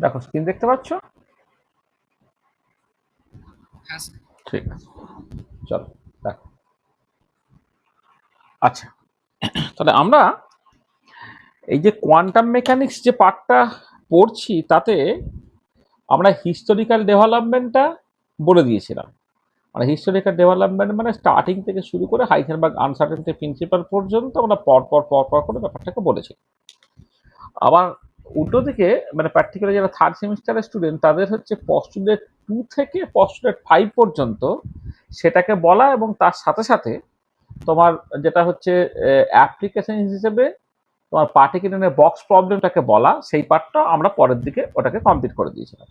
দেখো স্ক্রিন দেখতে পাচ্ছ? হ্যাঁ স্যার। ঠিক আছে, চলো দেখো। আচ্ছা, তাহলে আমরা এই যে কোয়ান্টাম মেকানিক্স যে পার্টটা পড়ছি তাতে আমরা হিস্টোরিক্যাল ডেভেলপমেন্টটা বলে দিয়েছিলাম। মানে হিস্টোরিক্যাল ডেভেলপমেন্ট মানে স্টার্টিং থেকে শুরু করে হাইজেনবার্গ আনসার্টেনিটি প্রিন্সিপাল পর্যন্ত আমরা পর করে ব্যাপারটাকে বলেছি। আবার উল্টো দিকে মানে প্র্যাকটিক্যালি যারা থার্ড সেমিস্টারের স্টুডেন্ট তাদের হচ্ছে পস্টুলেট 2 থেকে পস্টুলেট 5 পর্যন্ত সেটাকে বলা, এবং তার সাথে সাথে তোমার যেটা হচ্ছে অ্যাপ্লিকেশন হিসেবে তোমার পার্টিকুলার বক্স প্রবলেমটাকে বলা, সেই পার্টটা আমরা পরের দিকে ওটাকে কমপ্লিট করে দিয়েছিলাম।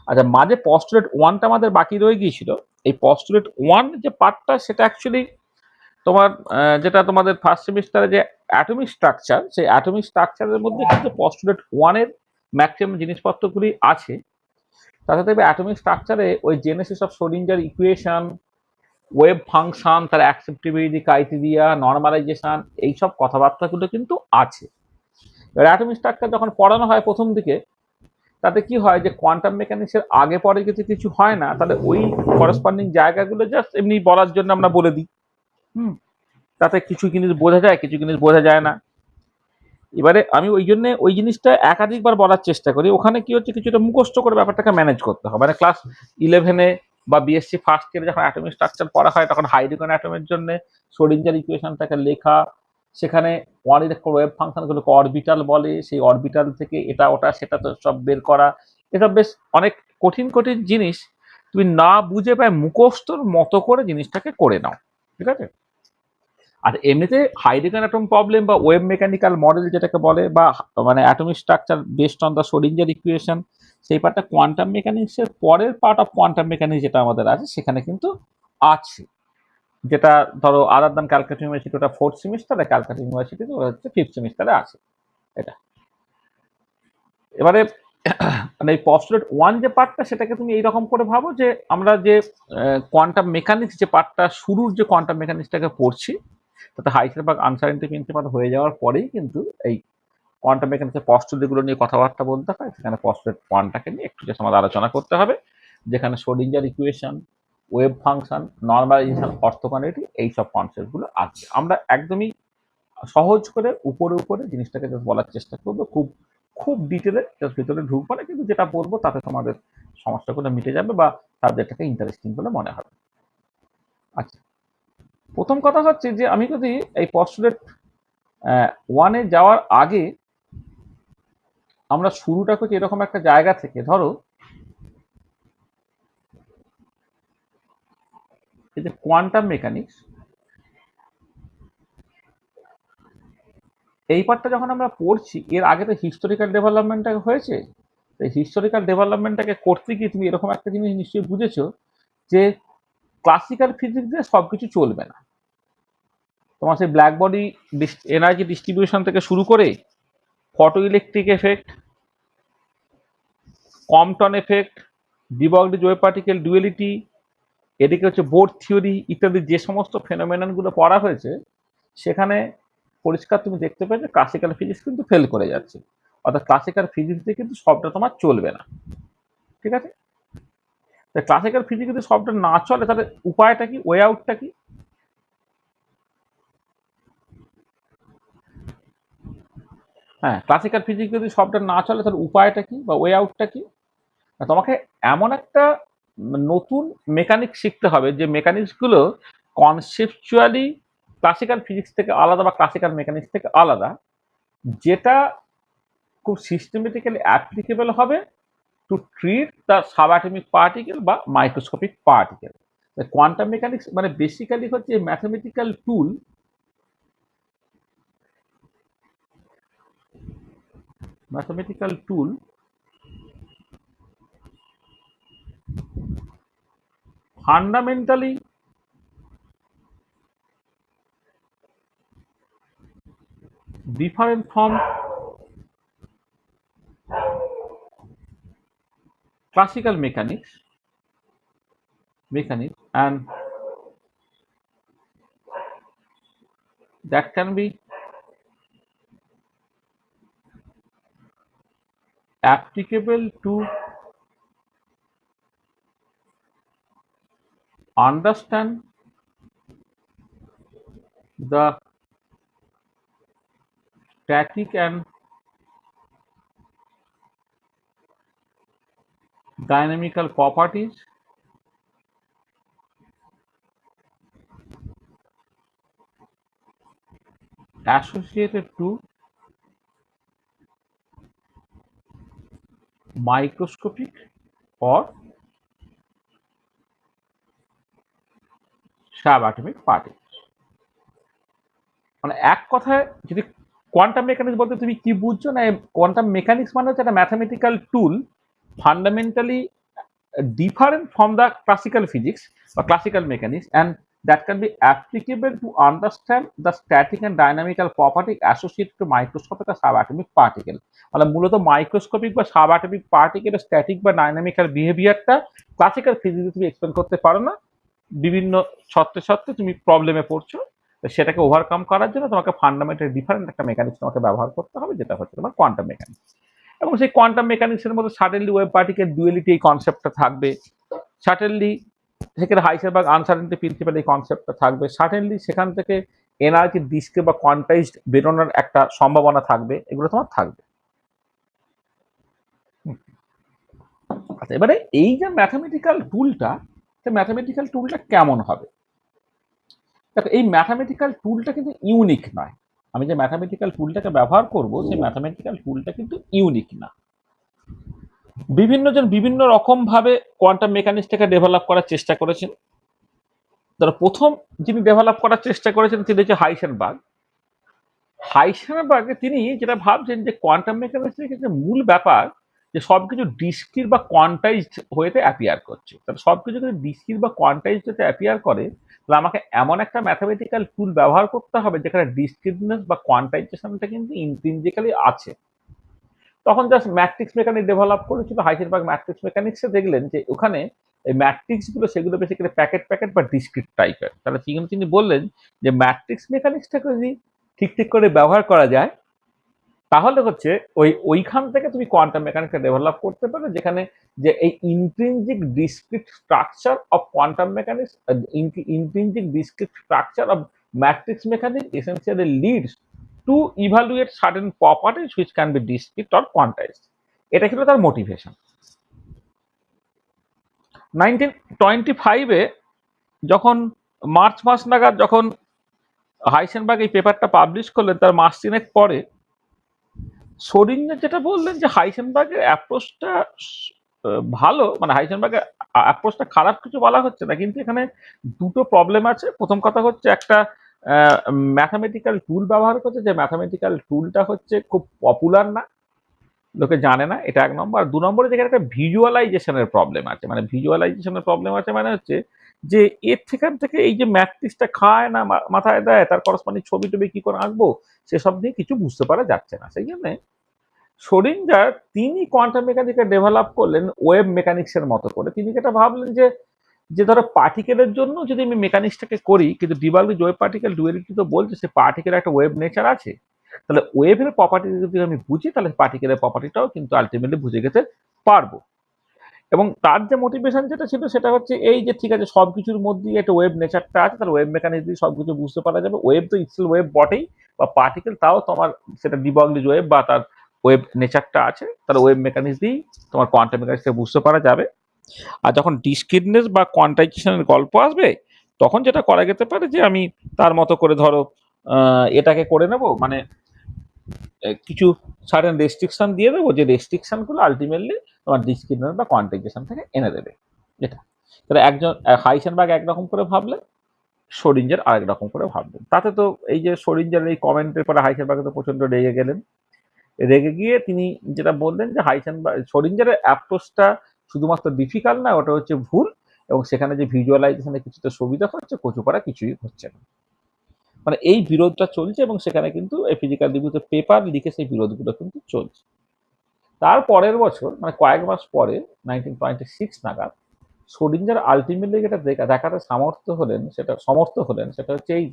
আচ্ছা, মাঝে পস্টুলেট 1টা আমাদের বাকি রয়ে গিয়েছিল। এই পস্টুলেট 1 যে পার্টটা সেটা অ্যাকচুয়ালি তোমার যেটা তোমাদের ফার্স্ট সেমিস্টারে যে অ্যাটমিক স্ট্রাকচার, সেই অ্যাটমিক স্ট্রাকচারের মধ্যে কিন্তু পস্টুলেট 1 এর ম্যাক্সিমাম জিনিসপত্রগুলি আছে। তাতে দেখবে অ্যাটমিক স্ট্রাকচারে ওই Genesis of Schrodinger equation, wave function, তার অ্যাকসেপ্টেবিলিটি ক্রাইটেরিয়া, নর্মালাইজেশন, এইসব কথাবার্তাগুলো কিন্তু আছে। এবার অ্যাটমিক স্ট্রাকচার যখন পড়ানো হয় প্রথম দিকে, তাতে কি হয় যে কোয়ান্টাম মেকানিক্সের আগে পরে যদি কিছু হয় না, তাহলে ওই করেসপন্ডিং জায়গাগুলো জাস্ট এমনি বলার জন্য আমরা বলে দিই। হুম, তাতে কিছু জিনিস বোঝা যায়, কিছু জিনিস বোঝা যায় না। এবারে আমি ওই জন্য ওই জিনিসটা একাধিকবার বলার চেষ্টা করি। ওখানে কি হচ্ছে, কিছুটা মুখস্থ করে ব্যাপারটাকে ম্যানেজ করতে হবে। মানে ক্লাস 11-এ বা বিএসসি ফার্স্ট ইয়ারে যখন অ্যাটমিক স্ট্রাকচার পড়া হয়, তখন হাইড্রোজেন অ্যাটমের জন্য শ্রোডিঞ্জার ইকুয়েশনটাকে লেখা, সেখানে ওয়ান ইলেকট্রন ওয়েভ ফাংশনগুলোকে অরবিটাল বলে, সেই অরবিটাল থেকে এটা ওটা সেটা তো সব বের করা, এসব বেশ অনেক কঠিন কঠিন জিনিস। তুমি না বুঝে পায় মুখস্থর মতো করে জিনিসটাকে করে নাও, ঠিক আছে? আর এমনিতে হাইড্রোজেন অ্যাটম প্রবলেম বা ওয়েভ মেকানিক্যাল মডেল যেটাকে বলে, বা মানে atomic structure based on the Schrodinger equation, সেই পার্টটা কোয়ান্টাম মেকানিক্সের পরের পার্ট অফ কোয়ান্টাম মেকানিক্স যেটা আমাদের আছে সেখানে কিন্তু আছে। যেটা ধরো আদার দ্যান ক্যালকাটা ইউনিভার্সিটি ওটা ফোর্থ সেমিস্টারে, ক্যালকাটা ইউনিভার্সিটিতে ওটা হচ্ছে ফিফথ সেমিস্টারে আছে এটা। এবারে মানে এই পস্টুলেট 1 যে পার্টটা, সেটাকে তুমি এইরকম করে ভাবো যে আমরা যে কোয়ান্টাম মেকানিক্স যে পার্টটা শুরুর যে কোয়ান্টাম মেকানিক্সটাকে পড়ছি, তাতে হাইজেনবার্গ আনসার্টেনিটি প্রিন্সিপাল হয়ে যাওয়ার পরেই কিন্তু এই কোয়ান্টাম মেকানিক্সের পস্টুলেটগুলো নিয়ে কথাবার্তা বলতে হয়। সেখানে পস্টুলেট 1টাকে নিয়ে একটু জাস্ট আমাদের আলোচনা করতে হবে, যেখানে Schrodinger equation, wave function, normalization, orthogonality, এইসব কনসেপ্টগুলো আছে। আমরা একদমই সহজ করে উপরে উপরে জিনিসটাকে জাস্ট বলার চেষ্টা করবো, খুব খুব ডিটেলে জাস্ট ভিতরে ঢুকবো না, কিন্তু যেটা বলবো তাতে তোমাদের সমস্যাগুলো মিটে যাবে বা সাবজেক্টটাকে ইন্টারেস্টিং বলে মনে হবে। আচ্ছা, প্রথম কথা হচ্ছে যে আমি যদি এই পস্টুলেট 1-এ যাওয়ার আগে আমরা শুরুটা করছি এরকম একটা জায়গা থেকে, ধরো এই যে কোয়ান্টাম মেকানিক্স, এই পার্টটা যখন আমরা পড়ছি, এর আগে তো হিস্টোরিক্যাল ডেভেলপমেন্টটা হয়েছে। এই হিস্টোরিক্যাল ডেভেলপমেন্টটাকে করতে গিয়ে তুমি এরকম একটা জিনিস নিশ্চয়ই বুঝেছো যে ক্লাসিক্যাল ফিজিক্স দিয়ে সবকিছু চলবে না। তোমার সেই ব্ল্যাক বডি এনার্জি ডিস্ট্রিবিউশন থেকে শুরু করে photo electric effect, Compton effect, de Broglie wave particle duality, এদিকে হচ্ছে বোর থিওরি ইত্যাদি যে সমস্ত ফেনোমেননগুলো পড়া হয়েছে, সেখানে পরিষ্কার তুমি দেখতে পাবে ক্লাসিক্যাল ফিজিক্স কিন্তু ফেল করে যাচ্ছে। অর্থাৎ ক্লাসিক্যাল ফিজিক্স দিয়ে কিন্তু সবটা তোমার চলবে না, ঠিক আছে? তাই ক্লাসিক্যাল ফিজিক্স যদি সবটা না চলে, তাহলে উপায়টা কি, ওয়ে আউটটা কি? হ্যাঁ, ক্লাসিক্যাল ফিজিক্স যদি সবটা না চলে, তাহলে উপায়টা কি বা ওয়ে আউটটা কি? তোমাকে এমন একটা নতুন মেকানিক শিখতে হবে যে মেকানিক্সগুলো কনসেপচুয়ালি ক্লাসিক্যাল ফিজিক্স থেকে আলাদা বা ক্লাসিক্যাল মেকানিক্স থেকে আলাদা, যেটা খুব সিস্টেমেটিক্যালি অ্যাপ্লিকেবল হবে to treat the subatomic particle বা মাইক্রোস্কোপিক পার্টিকেল। কোয়ান্টাম মেকানিক্স মানে বেসিক্যালি হচ্ছে mathematical tool, mathematical tool fundamentally different from classical mechanics, and that can be applicable to understand the static and dynamical properties associated to microscopic or subatomic particles. মানে এক কথায় যদি quantum mechanics বলতে তুমি কি বুঝছো, না কোয়ান্টাম মেকানিক্স মানে হচ্ছে একটা mathematical tool fundamentally different from the classical physics or classical mechanics, and that can be applicable to understand the static and dynamical property associated to microscopic or subatomic particle. মানে মূলত microscopic বা subatomic পার্টিকেলের static বা dynamical বিহেভিয়ারটা classical ফিজিক্সে তুমি explain করতে পারো না, বিভিন্ন সত্ত্বে তুমি প্রবলেমে পড়ছো, সেটাকে ওভারকাম করার জন্য তোমাকে ফান্ডামেন্টাল ডিফারেন্ট একটা মেকানিক্স তোমাকে ব্যবহার করতে হবে, যেটা হচ্ছে তোমার কোয়ান্টাম মেকানিক্স। এবং সেই কোয়ান্টাম মেকানিক্সের মধ্যে সাডেনলি ওয়েভ পার্টিকেল ডুয়েলিটি এই কনসেপ্টটা থাকবে, সাডেনলি সেখানে হাইসেনবার্গ আনসার্টেনিটি প্রিন্সিপাল এই কনসেপ্টটা থাকবে, সাডেনলি সেখান থেকে এনার্জি ডিস্কে বা কোয়ান্টাইজড বেরোনোর একটা সম্ভাবনা থাকবে, এগুলো তোমার থাকবে। আচ্ছা, এবারে এই যে ম্যাথামেটিক্যাল টুলটা, ম্যাথামেটিক্যাল টুলটা কেমন হবে? দেখো, এই ম্যাথামেটিক্যাল টুলটা কিন্তু ইউনিক নয়। আমি যে ম্যাথামেটিক্যাল টুলটাকে ব্যবহার করব, সেই ম্যাথামেটিক্যাল টুলটা কিন্তু ইউনিক না। বিভিন্ন জন বিভিন্ন রকম ভাবে কোয়ান্টাম মেকানিক্সটাকে ডেভেলপ করার চেষ্টা করেছেন। ধরো প্রথম যিনি ডেভেলপ করার চেষ্টা করেছেন তিনি হচ্ছে হাইসেনবার্গ। তিনি যেটা ভাবছেন যে কোয়ান্টাম মেকানিক্সের ক্ষেত্রে মূল ব্যাপার যে সবকিছু ডিসক্রিট বা কোয়ান্টাইজড হয়েতে অ্যাপিয়ার করছে। তাহলে সবকিছু যদি ডিসক্রিট বা কোয়ান্টাইজড হতে অ্যাপিয়ার করে, তাহলে আমাকে এমন একটা ম্যাথামেটিক্যাল টুল ব্যবহার করতে হবে যেখানে ডিসক্রিটনেস বা কোয়ান্টাইজেশনটা কিন্তু ইন্ট্রিনজিক্যালি আছে। তখন জাস্ট ম্যাট্রিক্স মেকানিক্স ডেভেলপ করেছিল। হাইসেনবার্গ ম্যাট্রিক্স মেকানিক্সে দেখলেন যে ওখানে এই ম্যাট্রিক্স গুলো সেগুলো বেসিক্যালি প্যাকেট বা ডিসক্রিট টাইপের। তাহলে তিনি বললেন যে ম্যাট্রিক্স মেকানিক্সটাকে যদি ঠিক করে ব্যবহার করা যায়, তাহলে হচ্ছে ওইখান থেকে তুমি কোয়ান্টাম মেকানিক্সটা ডেভেলপ করতে পারো, যেখানে যে এই intrinsic discrete structure of quantum mechanics, intrinsic discrete structure of matrix mechanics essentially leads to evaluate certain properties which can be discrete or quantized. এটা ছিল তার মোটিভেশন। 1925-এ যখন মার্চ মাস নাগাদ যখন হাইসেনবার্গ এই পেপারটা পাবলিশ করলেন, তার মাস তিনেক পরে শোরিঞ্জার যেটা বললেন যে হাইসেনবার্গের অ্যাপ্রোচটা ভালো, মানে হাইসেনবার্গের অ্যাপ্রোচটা খারাপ কিছু বলা হচ্ছে না, কিন্তু এখানে দুটো প্রবলেম আছে। প্রথম কথা হচ্ছে একটা ম্যাথামেটিক্যাল টুল ব্যবহার করছে, যে ম্যাথামেটিক্যাল টুলটা হচ্ছে খুব পপুলার না, লোকে জানে না, এটা এক নম্বর। আর দু নম্বরে যেখানে একটা ভিজুয়ালাইজেশনের প্রবলেম আছে, মানে ভিজুয়ালাইজেশনের প্রবলেম আছে মানে হচ্ছে যে এর থেকে এই যে ম্যাট্রিক্সটা খায় না মাথায় দেয়, তার করসপন্ডিং ছবি টবি কি করে আঁকবো সেসব নিয়ে কিছু বুঝতে পারা যাচ্ছে না। সেই জন্য শোরিঞ্জার তিনি কোয়ান্টাম মেকানিক্সকে ডেভেলপ করলেন ওয়েভ মেকানিক্সের মতো করে। তিনি যেটা ভাবলেন যে যে ধরো পার্টিকেলের জন্য যদি আমি মেকানিক্সটাকে করি, কিন্তু ডিবার্গলিজ ওয়েভ পার্টিকেল ডুয়ালিটি তো বলছে সে পার্টিকেলের একটা ওয়েভ নেচার আছে, তাহলে ওয়েভের প্রপার্টি যদি আমি বুঝি, তাহলে পার্টিকেলের প্রপার্টিটাও কিন্তু আলটিমেটলি বুঝে গেতে পারবো। এবং তার যে মোটিভেশন যেটা ছিল সেটা হচ্ছে এই যে ঠিক আছে সবকিছুর মধ্যেই একটা ওয়েভ নেচারটা আছে, তাহলে ওয়েভ মেকানিক্স দিয়ে সবকিছু বুঝতে পারা যাবে। ওয়েভ তো ইটসেলফ ওয়েভ বটেই, বা পার্টিকেল তাও তোমার সেটা ডিবার্গলিজ ওয়েভ বা তার ওয়েভ নেচারটা আছে, তাহলে ওয়েভ মেকানিক্স দিয়েই তোমার কোয়ান্টাম মেকানিক্সকে বুঝতে পারা যাবে। আর যখন ডিসক্রিটনেস বা কোয়ান্টাইজেশনের গল্প আসবে, তখন যেটা করা যেতে পারে যে আমি তার মতো করে ধরো এটাকে করে নেব, মানে কিছু সার্টেন রেস্ট্রিকশন দিয়ে দেবো, যে রেস্ট্রিকশনগুলো আলটিমেটলি তোমার ডিসক্রিটনেস বা কোয়ান্টাইজেশন থেকে এনে দেবে। এটা তাহলে একজন হাইসেনবার্গ একরকম করে ভাবলেন, শোরিঞ্জার আরেক রকম করে ভাবলেন। তাতে তো এই যে শোরিঞ্জার এই কমেন্টের পরে হাইসেনবার্গ তো প্রচন্ড রেগে গেলেন। রেগে গিয়ে তিনি যেটা বললেন যে শোরিঞ্জারের অ্যাপ্রোচটা শুধুমাত্র ডিফিকাল্ট না, ওটা হচ্ছে ভুল, এবং সেখানে যে ভিজুয়ালাইজেশনে কিছুটা সুবিধা হচ্ছে, কচু করা কিছুই হচ্ছে না। মানে এই বিরোধটা চলছে, এবং সেখানে কিন্তু এই ফিজিক্যাল রিভিউতে পেপার লিখে সেই বিরোধগুলো কিন্তু চলছে। তার পরের বছর মানে কয়েক মাস পরে 1926 নাগাদ শোরিঞ্জার আলটিমেটলি যেটা দেখাতে সমর্থ হলেন সেটা হচ্ছে এই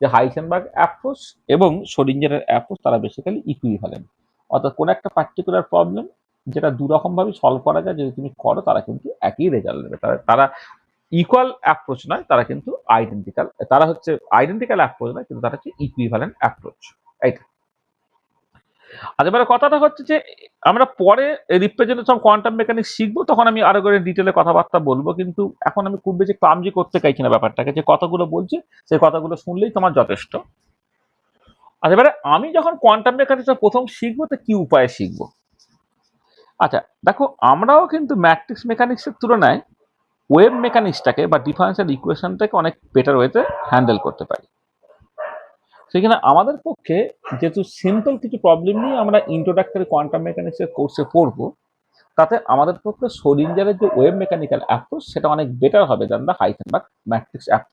যে হাইসেনবার্গ অ্যাপ্রোচ এবং শোরিঞ্জারের অ্যাপ্রোচ তারা বেসিক্যালি ইকুইভ্যালেন্ট। অর্থাৎ কোন একটা পার্টিকুলার প্রবলেম যেটা দুরকম ভাবে সলভ করা যায়, যদি তুমি করো তারা কিন্তু একই রেজাল্ট দেবে। তারা ইকুয়াল অ্যাপ্রোচ নয়, তারা কিন্তু আইডেন্টিক্যাল, তারা হচ্ছে আইডেন্টিক্যাল অ্যাপ্রোচ নয়, কিন্তু তারা হচ্ছে ইকুইভ্যালেন্ট অ্যাপ্রোচ। এইটা। আর এবারে কথাটা হচ্ছে যে আমরা পরে রিপ্রেজেন্টেশন কোয়ান্টাম মেকানিক্স শিখবো, তখন আমি আরো করে ডিটেলে কথাবার্তা বলবো, কিন্তু এখন আমি খুব বেশি ক্লামজি করতে চাইছি না ব্যাপারটাকে, যে কথাগুলো বলছি সেই কথাগুলো শুনলেই তোমার যথেষ্ট। আর এবারে আমি যখন কোয়ান্টাম মেকানিক্সটা প্রথম শিখবো, তো কি উপায়ে শিখবো? আচ্ছা দেখো, আমরাও কিন্তু ম্যাট্রিক্স মেকানিক্সের তুলনায় ওয়েভ মেকানিক্সটাকে বা ডিফারেন্সিয়াল ইকুয়েশনটাকে অনেক বেটার ওয়েতে হ্যান্ডেল করতে পারি। সেখানে আমাদের পক্ষে যেহেতু সিম্পল কিছু প্রবলেম নিয়ে আমরা ইন্ট্রোডাক্টরি কোয়ান্টাম মেকানিক্সের কোর্সে পড়বো, তাতে আমাদের পক্ষে সোডিঞ্জারের যে ওয়েভ মেকানিক্যাল অ্যাপ্রোচ সেটা অনেক বেটার হবে দ্যান দ্য হাইসেনবার্গ ম্যাট্রিক্স অ্যাপ্রোচ।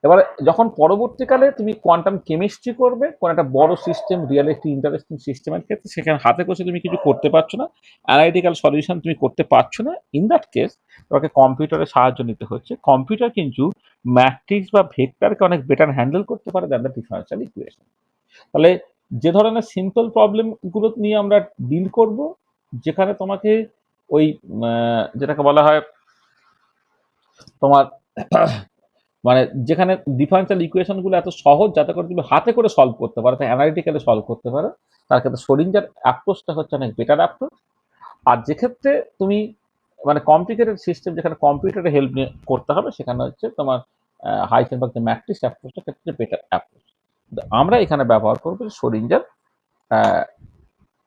এবারে যখন পরবর্তীকালে তুমি কোয়ান্টাম কেমিস্ট্রি করবে, কোন একটা বড় সিস্টেম, রিয়েল একটি ইন্টারেস্টিং সিস্টেমের ক্ষেত্রে, সেখানে হাতে কষে তুমি কিছু করতে পারছো না, অ্যানালিটিক্যাল সলিউশন তুমি করতে পারছো না, ইন দ্যাট কেস তোমাকে কম্পিউটারের সাহায্য নিতে হচ্ছে। কম্পিউটার কিন্তু ম্যাট্রিক্স বা ভেক্টরকে অনেক বেটার হ্যান্ডেল করতে পারে দ্যান দ্য ডিফারেন্সিয়াল ইকুয়েশন। তাহলে যে ধরনের সিম্পল প্রবলেমগুলো নিয়ে আমরা ডিল করব, যেখানে তোমাকে ওই যেটাকে বলা হয় তোমার মানে যেখানে ডিফারেন্সিয়াল ইকুয়েশনগুলো এত সহজ, যাতে করে তুমি হাতে করে সলভ করতে পারো, তাই অ্যানালিটিক্যালি সলভ করতে পারো, তার ক্ষেত্রে সোডিঞ্জার অ্যাপ্রোচটা হচ্ছে অনেক বেটার অ্যাপ্রোচ। আর যেক্ষেত্রে তুমি মানে কমপ্লিকেটেড সিস্টেম, যেখানে কম্পিউটারের হেল্প নিয়ে করতে হবে, সেখানে হচ্ছে তোমার হাইসেনবার্গ যে ম্যাট্রিক্স অ্যাপ্রোচটা ক্ষেত্রে বেটার অ্যাপ্রোচ। আমরা এখানে ব্যবহার করবো সোডিঞ্জার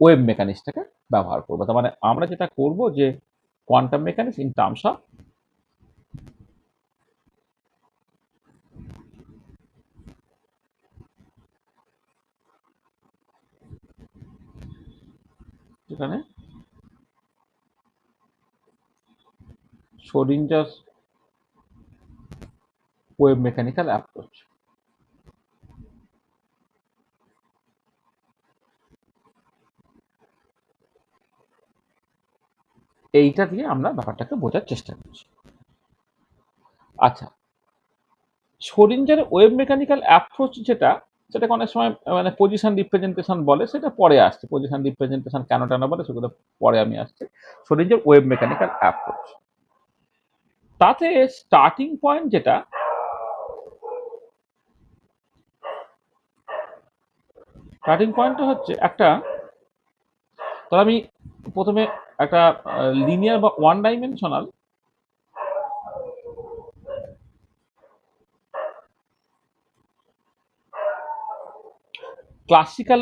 ওয়েভ মেকানিক্সটাকে ব্যবহার করবো। তার মানে আমরা যেটা করব যে quantum mechanics in terms of যেখানে সোডিঞ্জার ওয়েভ মেকানিক্যাল অ্যাপ্রোচ, এইটা দিয়ে আমরা ব্যাপারটাকে বোঝার চেষ্টা করছি। আচ্ছা, সোডিঞ্জার ওয়েভ মেকানিক্যাল অ্যাপ্রোচ সেটাকে অনেক সময় মানে পজিশন রিপ্রেজেন্টেশন বলে, সেটা পরে আসছে। পজিশন রিপ্রেজেন্টেশন কেন টানা বলে সেগুলো পরে আমি আসছে। সোডিঞ্জার ওয়েভ মেকানিক্যাল অ্যাপ্রোচ, তাতে স্টার্টিং পয়েন্ট যেটা, স্টার্টিং পয়েন্টটা হচ্ছে একটা, তো আমি প্রথমে একটা লিনিয়ার বা ওয়ান ডাইমেনশনাল ক্লাসিক্যাল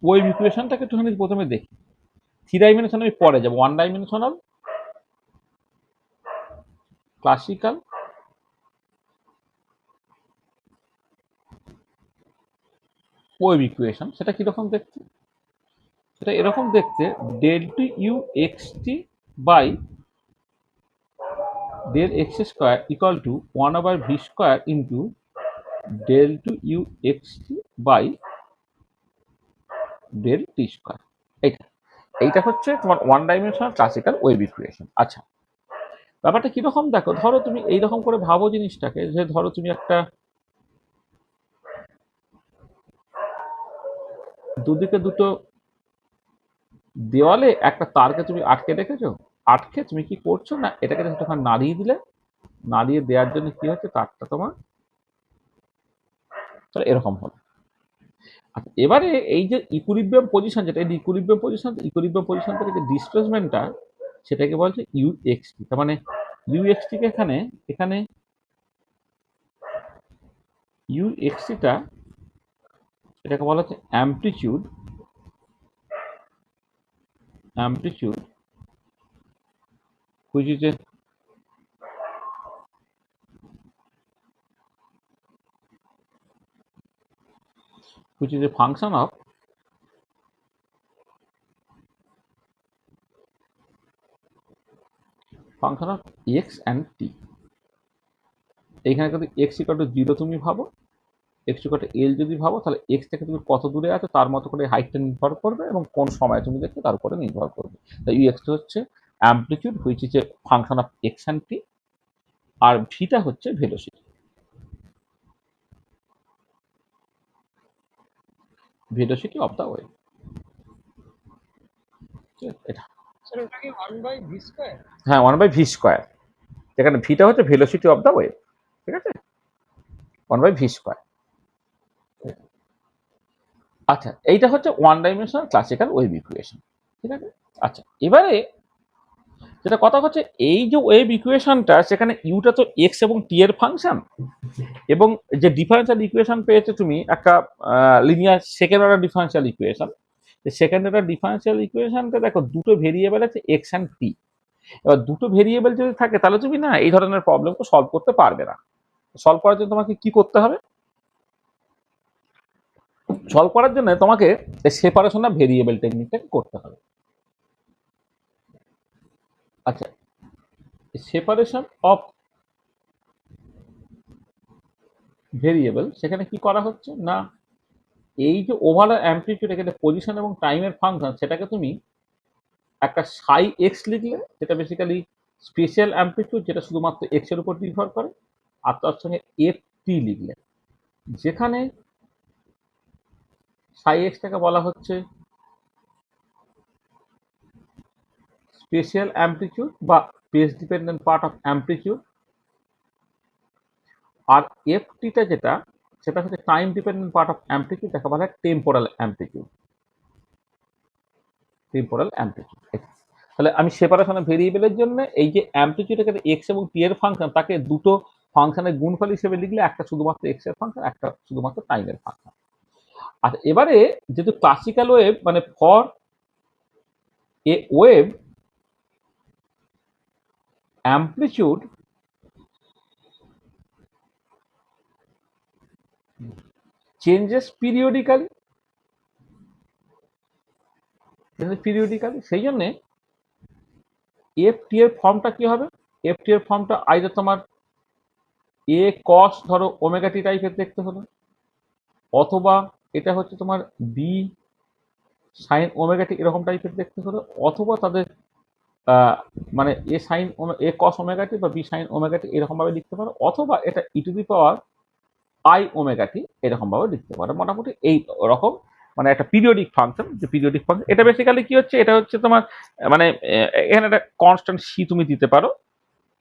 ওয়েভ ইকুয়েশনটাকে একটুখানি প্রথমে দেখি। থ্রি ডাইমেনশন আমি পরে যাবো, one dimensional classical wave equation, সেটা কিরকম দেখতে? সেটা এরকম দেখতে, del two u x t by del x square equal to 1/v square into del two u x t by del t square. এইটা এইটা হচ্ছে তোমার one dimensional classical wave equation. আচ্ছা, ব্যাপারটা কিরকম দেখো, ধরো তুমি এইরকম করে ভাবো জিনিসটাকে, যে ধরো তুমি একটা দুদিকে দুটো দেওয়ালে একটা তারকে তুমি আটকে রেখেছো, আটকে তুমি কি করছো না, এটাকে একটুখানি নাড়িয়ে দিলে, নাড়িয়ে দেওয়ার জন্য কি হচ্ছে, তারটা তোমার এরকম হলো। আচ্ছা, এবারে এই যে ইকুইলিব্রিয়াম পজিশন, যেটা এই ইকুইলিব্রিয়াম পজিশন থেকে যে ডিসপ্লেসমেন্টটা, সেটাকে বলছে ইউ এক্স টি। তার মানে ইউ এক্স টি কে এখানে এখানে ইউ এক্স টিটা, এটাকে বলা হচ্ছে amplitude, amplitude which is a function of x and t. এইখানে কিন্তু এক্স ইকুয়াল টু জিরো তুমি ভাবো, এক্স ইকুয়াল টু এল যদি ভাবো, তাহলে এক্স থেকে তুমি কত দূরে আছো তার মতো করে হাইটটা নির্ভর করবে, এবং কোন সময় তুমি দেখছো তার উপরে নির্ভর করবে। তাই ইউ এক্স হচ্ছে amplitude which is a function of x and t, আর ভিটা হচ্ছে velocity, velocity of the wave. এটা হ্যাঁ 1/v², যেখানে ভিটা হচ্ছে ভেলোসিটি অফ দ্য ওয়েভ, ঠিক আছে, 1/v²। আচ্ছা, এইটা হচ্ছে one dimensional classical wave equation, ঠিক আছে। আচ্ছা, এবারে যেটা কথা হচ্ছে এই যে ওয়েভ ইকুয়েশনটা, সেখানে ইউটা তো এক্স এবং টি এর ফাংশন, এবং যে ডিফারেন্সিয়াল ইকুয়েশন পেয়েছো তুমি একটা linear second order differential equation, second order differential ইকুয়েশনটা দেখো দুটো ভেরিয়েবল আছে এক্স অ্যান্ড টি। এবার দুটো ভেরিয়েবল যদি থাকে তাহলে তুমি না এই ধরনের প্রবলেম তো সলভ করতে পারবে না। সলভ করার জন্য তোমাকে কি করতে হবে? সলভ করার জন্য তোমাকে সেপারেশন অফ ভেরিয়েবল টেকনিকটা করতে হবে। আচ্ছা, সেপারেশন অফ ভেরিয়েবল, সেখানে কি করা হচ্ছে না, এই যে ওভারঅল অ্যাম্পলিটিউড, এখানে পজিশন এবং টাইমের ফাংশন, সেটাকে তুমি একটা সাই এক্স লিখলে, যেটা বেসিক্যালি স্পেশাল অ্যাম্পলিটিউড, যেটা শুধুমাত্র এক্স এর উপর নির্ভর করে, আর তার সঙ্গে এফ টি লিখলে, যেখানে সাই এক্সটাকে বলা হচ্ছে স্পেশাল অ্যাম্পলিটিউড বা space dependent part of amplitude, আর এফ টিটা যেটা, সেটা হচ্ছে time dependent part of amplitude, যাকে বলা হয় টেম্পোরাল অ্যাম্পলিটিউড। Temporal amplitude. তাহলে আমি সেপারেশনের ভেরিয়েবলের জন্য এই যে অ্যাম্পলিটিউড এখানে এক্স এবং টি এর ফাংশন, তাকে দুটো ফাংশনের গুণফল হিসেবে লিখলে, একটা শুধুমাত্র এক্স এর ফাংশন, একটা শুধুমাত্র টাইমের ফাংশন। আর এবারে যেহেতু ক্লাসিক্যাল ওয়েভ মানে for a wave amplitude changes periodically, সেই জন্যে এফ টি এর ফর্মটা কি হবে? এফ টি এর ফর্মটা আইদার তোমার এ কস ধরো ওমেগা টি টাইপের দেখতে হলো, অথবা এটা হচ্ছে তোমার বি সাইন ওমেগা টি এরকম টাইপের দেখতে হলো, অথবা তাদের মানে এ সাইন এ কস ওমেগা টি বা বি সাইন ওমেগা টি এরকম ভাবে লিখতে পারো, অথবা এটা e to the power i omega t এরকম ভাবে লিখতে পারো। মোটামুটি এই রকম মানে একটা পিরিয়ডিক ফাংশন, যে পিরিয়ডিক ফাংশন, এটা বেসিক্যালি কি হচ্ছে, এটা হচ্ছে তোমার মানে এখানে একটা কনস্ট্যান্ট সি তুমি দিতে পারো,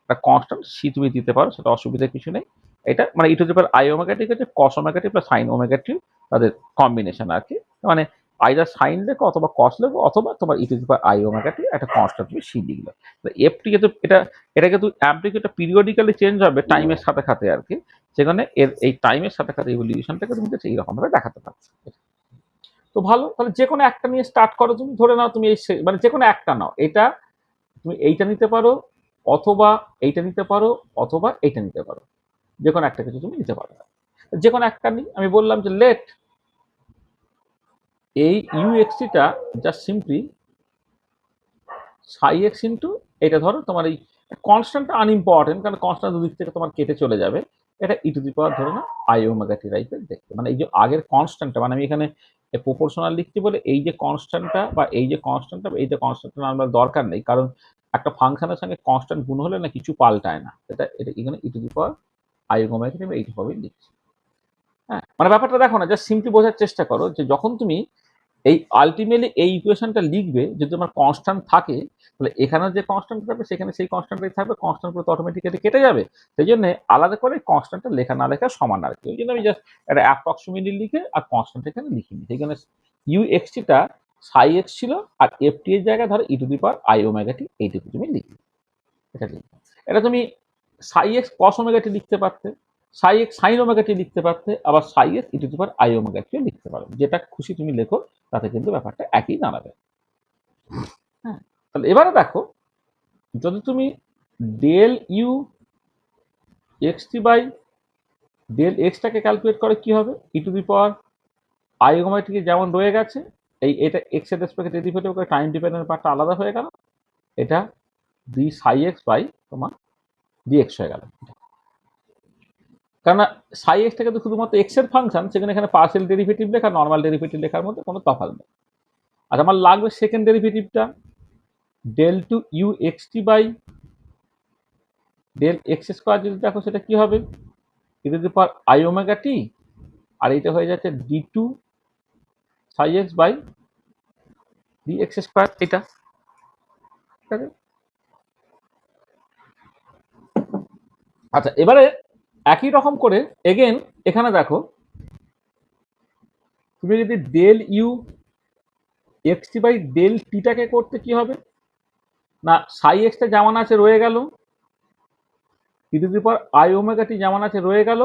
একটা কনস্ট্যান্ট সি তুমি দিতে পারো, সেটা অসুবিধার কিছু নেই। এটা মানে e to the power i omega t হচ্ছে cos omega t plus sine omega t, তাদের কম্বিনেশন আর কি। মানে আইদার সাইন লেখো অথবা কস লেখো, অথবা তোমার e to the power i omega t একটা কনস্ট্যান্ট তুমি সি লিখলে। এফ টি কিন্তু এটা কিন্তু অ্যাম্পলিটিউডটা পিরিয়ডিক্যালি চেঞ্জ হবে টাইমের সাথে সাথে আর কি, সেখানে এর এই টাইমের সাথে সাথে ইভলিউশনটাকে তুমি এইরকম ভাবে দেখাতে পারছো। তো ভালো, তাহলে যে কোনো একটা নিয়ে স্টার্ট করো তুমি, ধরে নাও তুমি এই মানে যে কোনো একটা নাও, এটা তুমি এইটা নিতে পারো, অথবা এইটা নিতে পারো, অথবা এইটা নিতে পারো, যে কোনো একটা কিছু তুমি নিতে পারো। যে কোনো একটা নিই, আমি বললাম যে লেট এই ইউএক্সিটা জাস্ট সিম্পলি সাই এক্স ইন্টু, এটা ধরো তোমার এই কনস্ট্যান্টটা আনইম্পর্টেন্ট, কারণ কনস্ট্যান্ট দুদিক থেকে তোমার কেটে চলে যাবে, এটা ই টু দি পাওয়ার ধরে না আই ওমেগা টি টাইপের দেখতে, মানে এই যে আগের কনস্ট্যান্টটা, মানে আমি এখানে প্রপোর্শনাল লিখতে বলে এই যে কনস্ট্যান্টটা বা এই যে কনস্ট্যান্টটা, এই যে কনস্ট্যান্টটা আমার দরকার নেই, কারণ একটা ফাংশনের সঙ্গে কনস্ট্যান্ট গুণ হলে না কিছু পাল্টায় না, এটা এটা এখানে e to the power i omega t এইভাবেই লিখছি। হ্যাঁ, মানে ব্যাপারটা দেখো না, জাস্ট সিম্পলি বোঝার চেষ্টা করো যে যখন তুমি এই আলটিমেটলি এই ইকুয়েশনটা লিখবে, যদি তোমার কনস্ট্যান্ট থাকে, তাহলে এখানে যে কনস্ট্যান্ট থাকবে সেখানে সেই কনস্ট্যান্টই থাকবে, কনস্ট্যান্ট তো অটোমেটিক্যালি কেটে যাবে। সেই জন্য আলাদা করে কনস্ট্যান্টটা লেখা না লেখা সমান আর কি। ওই জন্য আমি জাস্ট একটা অ্যাপ্রক্সিমেটলি লিখে আর কনস্ট্যান্ট এখানে লিখিনি। সেই জন্য ইউ এক্সটিটা সাই এক্স ছিল, আর এফ টি এর জায়গায় ধরো e to the power i omega t এইটুকু তুমি লিখবে। এটা লিখবে, এটা তুমি সাই এক্স কস ওমেগা টি লিখতে পারতে, সাই এক্স সাইন ওমেগা টি লিখতে পারতে, আবার সাই x e to the power i omega টিও লিখতে পারো, যেটা খুশি তুমি লেখো, তাতে কিন্তু ব্যাপারটা একই দাঁড়াবে। হ্যাঁ, তাহলে এবারে দেখো, যদি তুমি del u x t by del এক্সটাকে ক্যালকুলেট করে কি হবে, e to the power i omega t যেমন রয়ে গেছে, এই এটা এক্স এর রেসপেক্টে ডেরিভেটিভ করে টাইম ডিপেন্ডেন্ট পার্টটা আলাদা হয়ে গেল, এটা ডি সাই এক্স বাই তোমার ডিএক্স হয়ে গেল। কারণ সাই এক্সটা কিন্তু শুধুমাত্র এক্স এর ফাংশন, সেখানে এখানে পার্সিয়াল ডেরিভেটিভ লেখা নর্মাল ডেরিভেটিভ লেখার মধ্যে কোনো তফাৎ নেই। আর আমার লাগবে সেকেন্ড ডেরিভেটিভটা, del two u x t by del x square, যদি দেখো সেটা কি হবে, e to the power i omega t, আর এটা হয়ে যাচ্ছে d two psi x by d x square. এটা ঠিক আছে? আচ্ছা, এবারে একই রকম করে এগেন এখানে দেখো, তুমি যদি del u x t by del টিটাকে করতে কি হবে না, সাই এক্সটা যেমন আছে রয়ে গেল, e to the power i omega t যেমন আছে রয়ে গেল।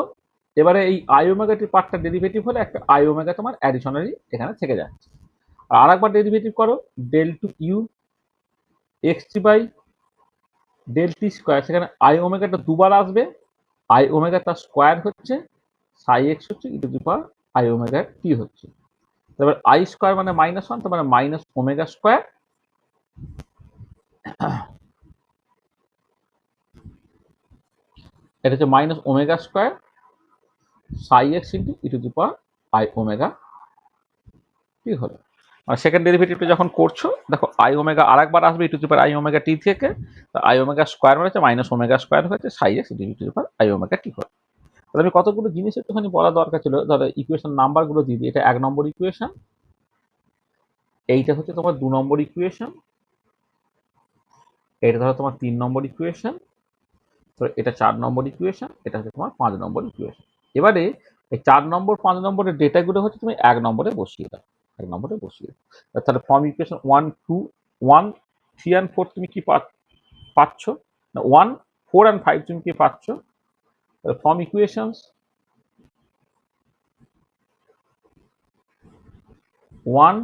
এবারে এই আই ওমেগা টি পার্টটা ডেরিভেটিভ হলে একটা আই ওমেগা তোমার অ্যাডিশনালি এখানে থেকে যাচ্ছে। আর আরেকবার ডেরিভেটিভ করো, del two u x t by del t square, সেখানে আই ওমেগাটা দুবার আসবে, আই ওমেগা তার স্কোয়ার হচ্ছে, সাই এক্স হচ্ছে, e to the power i omega t হচ্ছে। তারপর আই স্কোয়ার মানে -1, তার মানে মাইনাস ওমেগা স্কোয়ার, এটা হচ্ছে minus omega square psi x into e to the power i omega t হলো। আর সেকেন্ড ডেরিভেটিভটা যখন করছো দেখো, আই ওমেগা আরেকবার আসবে e to the power i omega t থেকে, আই ওমেগা স্কোয়ার মানে হচ্ছে মাইনাস ওমেগা স্কোয়ার হয়েছে psi x e to the power i omega t হলো। তাহলে আমি কতগুলো জিনিস একটুখানি বলা দরকার ছিল, ধরো ইকুয়েশন নাম্বারগুলো দিয়ে দিই। এটা 1 নম্বর ইকুয়েশন, এইটা হচ্ছে তোমার 2 নম্বর ইকুয়েশন, এটা ধরো তোমার 3 নম্বর ইকুয়েশন, তো এটা 4 নম্বর ইকুয়েশন, এটা হচ্ছে তোমার 5 নম্বর ইকুয়েশন। এবারে এই 4 নম্বর 5 নম্বরের ডেটাগুলো হচ্ছে তুমি 1 নম্বরে বসিয়ে দাও, 1 নম্বরে বসিয়ে দাও। তাহলে ফর্ম ইকুয়েশন 1 2 1 3 and 4 তুমি কি পাচ্ছ না, 1 4 and 5 তুমি কি পাচ্ছ। তাহলে from equations 1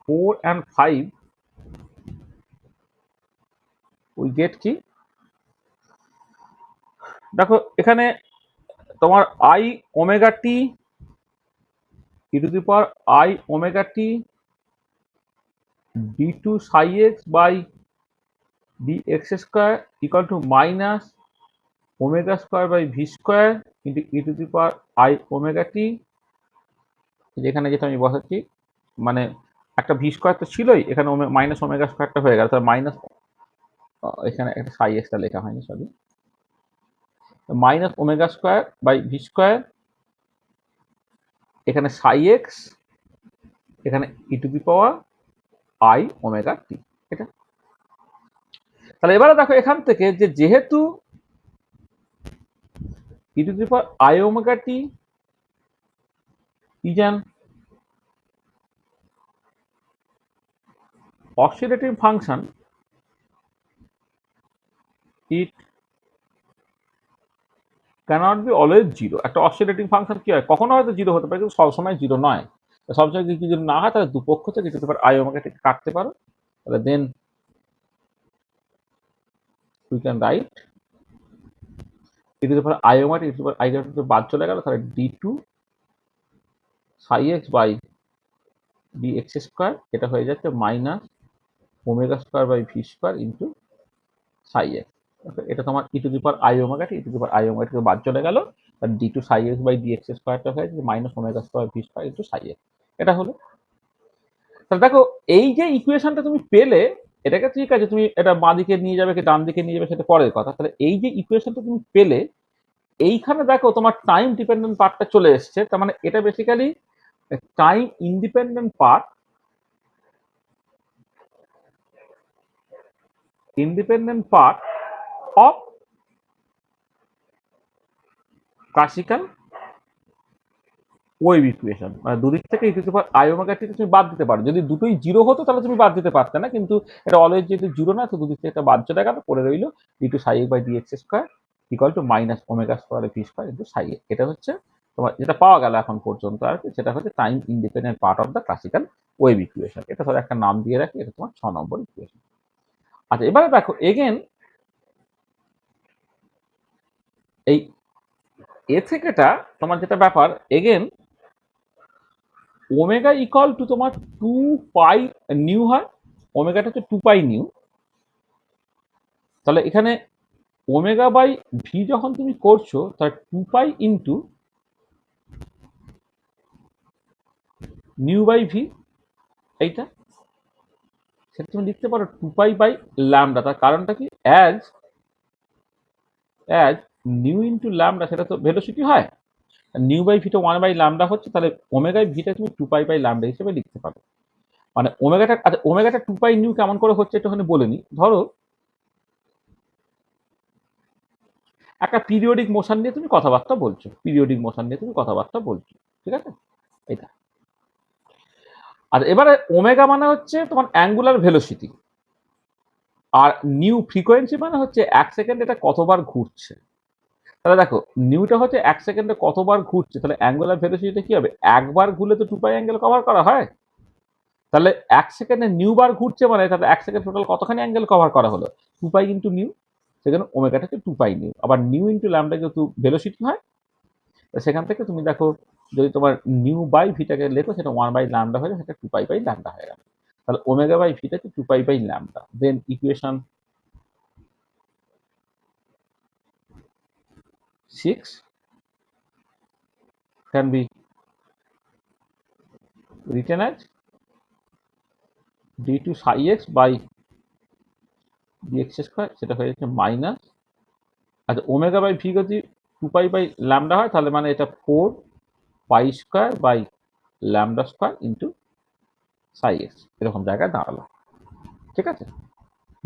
4 and 5 we get কি, দেখো এখানে তোমার i omega t e to the power i omega t d two psi x by d x square equal to minus omega square by v square into e to the power i omega t, যেখানে যেটা আমি বসাচ্ছি, মানে একটা V square তো ছিলই, এখানে minus omega স্কোয়ারটা হয়ে গেল, তাহলে মাইনাস, এখানে একটা সাই এক্সটা লেখা হয়নি, sorry, minus omega square by v square, এখানে সাই এক্স, এখানে e to the power i omega t. এটা তাহলে এবারে দেখো এখান থেকে যে যেহেতু e to the power i omega t is an oscillating function, it cannot be always zero. একটা অসিলেটিং ফাংশন কি হয়, কখনো হয়তো জিরো হতে পারে কিন্তু সবসময় জিরো নয়। সবসময় যদি জিরো না হয় তাহলে দুপক্ষ থেকে e to the power i omega টিকে কাটতে পারো, তাহলে then we can write e to the power i omega t, e to the power i omega t বাদ চলে গেল, তাহলে d two psi x by d x square, এটা হয়ে যাচ্ছে minus omega square by v square into psi x. এটা তোমার e to the power i omega t, e to the power i omega t বাদ চলে গেল, আর d two psi x by d x স্কোয়ারটা হয়ে যাচ্ছে minus omega square v square into psi x. এটা হলো। তাহলে দেখো এই যে ইকুয়েশনটা তুমি পেলে, এটাকে ঠিক আছে তুমি এটা বাঁ দিকে নিয়ে যাবে কি ডান দিকে নিয়ে যাবে সেটা পরের কথা। তাহলে এই যে ইকুয়েশনটা তুমি পেলে, এইখানে দেখো তোমার টাইম ডিপেন্ডেন্ট পার্টটা চলে এসছে, তার মানে এটা basically time independent part, independent part of classical wave equation. মানে দুদিক থেকে e to the power i omega t তুমি বাদ দিতে পারো, যদি দুটোই জিরো হতো তাহলে তুমি বাদ দিতে পারতে না, কিন্তু এটা অলওয়েজ যেহেতু জিরো না, তো দুদিক থেকে এটা বাদ চলে গেল, পড়ে রইল d two psi x by d x square equal to minus omega square v square into psi x. এটা হচ্ছে তোমার যেটা পাওয়া গেল এখন পর্যন্ত আর কি, সেটা হচ্ছে time independent part of the classical wave equation. এটা ধরো একটা নাম দিয়ে রাখি, এটা তোমার 6 নম্বর ইকুয়েশন। আচ্ছা, এবারে দেখো এগেন এই এ থেকেটা তোমার যেটা ব্যাপার, এগেন ওমেগা ইকুয়াল টু তোমার 2 পাই নিউ হয়, ওমেগাটা হচ্ছে 2 পাই নিউ। তাহলে এখানে ওমেগা বাই ভি যখন তুমি করছো, তাহলে 2 pi into nu by v, এইটা সেটা তুমি লিখতে পারো 2 পাই বাই ল্যামডা। তার কারণটা কি, as as nu into lambda সেটা তো ভেলোসিটি হয়, নিউ বাই ভিটা 1 বাই ল্যামডা হচ্ছে, তাহলে ওমেগায় ভিটা তুমি 2 পাই বাই ল্যামডা হিসেবে লিখতে পারো। মানে ওমেগাটা, আচ্ছা ওমেগাটা 2π কেমন করে হচ্ছে একটুখানি বলে নি। ধরো একটা পিরিয়ডিক মোশন নিয়ে তুমি কথাবার্তা বলছো, পিরিয়ডিক মোশন নিয়ে তুমি কথাবার্তা বলছো, ঠিক আছে, এটা। আর এবারে ওমেগা মানে হচ্ছে তোমার অ্যাঙ্গুলার ভেলোসিটি, আর নিউ ফ্রিকোয়েন্সি মানে হচ্ছে 1 সেকেন্ড এটা কতবার ঘুরছে। তাহলে দেখো নিউটা হচ্ছে 1 সেকেন্ডে কতবার ঘুরছে, তাহলে অ্যাঙ্গুলার ভেলোসিটিটা কি হবে, একবার ঘুরলে তো 2π অ্যাঙ্গেল কভার করা হয়। তাহলে 1 সেকেন্ডে নিউ বার ঘুরছে মানে তাহলে 1 সেকেন্ড টোটাল কতখানি অ্যাঙ্গেল কভার করা হলো, 2π ইন্টু নিউ। সেখানে ওমেগাটা হচ্ছে 2π নিউ, আবার নিউ ইন্টু ল্যামডা যেহেতু ভেলোসিটি হয়, সেখান থেকে তুমি দেখো যদি তোমার নিউ বাই ভিটাকে লেখো সেটা 1/λ হয়ে যায়, সেটা 2π/λ হয়ে গেল। তাহলে ওমেগা বাই ভিটা হচ্ছে 2π/λ। দেন equation 6 can be written as d2 psi x by dx square, সেটা হয়ে যাচ্ছে মাইনাস, আচ্ছা ওমেগা বাই ভি যদি 2π/λ হয় তাহলে মানে এটা 4π² ইন্টু সাই এক্স, এরকম জায়গায় দাঁড়ালো, ঠিক আছে।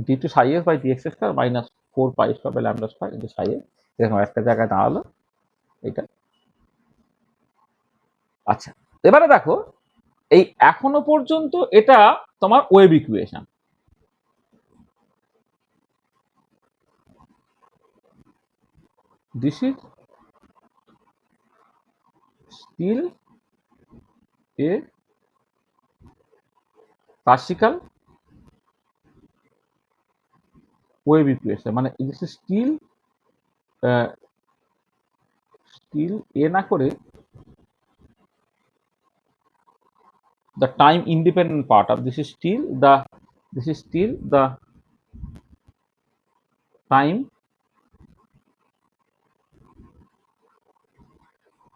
d2 psi x by dx square minus 4π² into psi x, এরকম একটা জায়গায় দাঁড়ালো এটা। আচ্ছা এবারে দেখো এই এখনো পর্যন্ত এটা তোমার wave equation. This is still a classical wave equation, মানে দিস ইজ স্টিল এ না করে the time independent part of this is still the time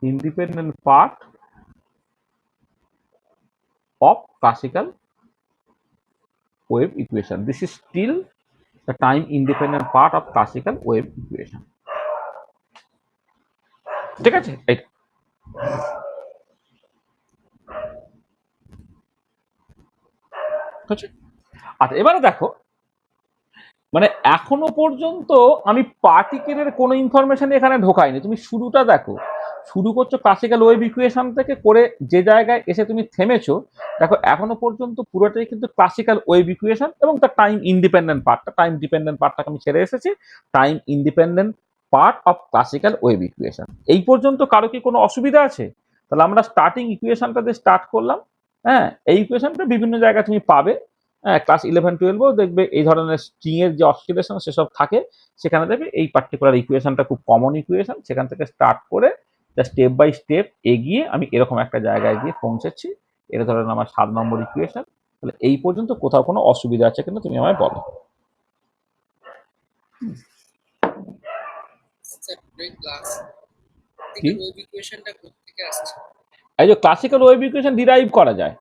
independent part of classical wave equation. This is still the time independent part of classical wave equation. ঠিক আছে, এটা ঠিক আছে। আচ্ছা এবারে দেখো মানে এখনো পর্যন্ত আমি পার্টিকেলের কোনো ইনফরমেশন এখানে ঢোকাইনি। তুমি শুরুটা দেখো, শুরু করছো ক্লাসিক্যাল ওয়েভ ইকুয়েশন থেকে করে যে জায়গায় এসে তুমি থেমেছো, দেখো এখনো পর্যন্ত পুরোটাই কিন্তু ক্লাসিক্যাল ওয়েভ ইকুয়েশন এবং তার টাইম ইন্ডিপেন্ডেন্ট পার্টটা, টাইম ডিপেন্ডেন্ট পার্টটাকে আমি ছেড়ে এসেছি। Time independent part of classical wave equation. এই পর্যন্ত কারো কি কোনো অসুবিধা আছে? তাহলে আমরা স্টার্টিং ইকুয়েশনটা দিয়ে স্টার্ট করলাম। হ্যাঁ, এই ইকুয়েশনটা বিভিন্ন জায়গায় তুমি পাবে। ক্লাস 11-12-ও দেখবে এই ধরনের স্ট্রিং এর যে অসিলেশন সেসব থাকে, সেখানে দেখবে এই পার্টিকুলার ইকুয়েশনটা খুব কমন ইকুয়েশন। সেখান থেকে স্টার্ট করে স্টেপ বাই স্টেপ এগিয়ে আমি এরকম একটা জায়গায় গিয়ে পৌঁছেছি। এটা ধরেন আমার 7 নম্বর ইকুয়েশন। তাহলে এই পর্যন্ত কোথাও কোনো অসুবিধা আছে কিনা তুমি আমায় বলো। এই যে ক্লাসিক্যাল ওয়েভ ইকুয়েশন ডিরাইভ করা যায়,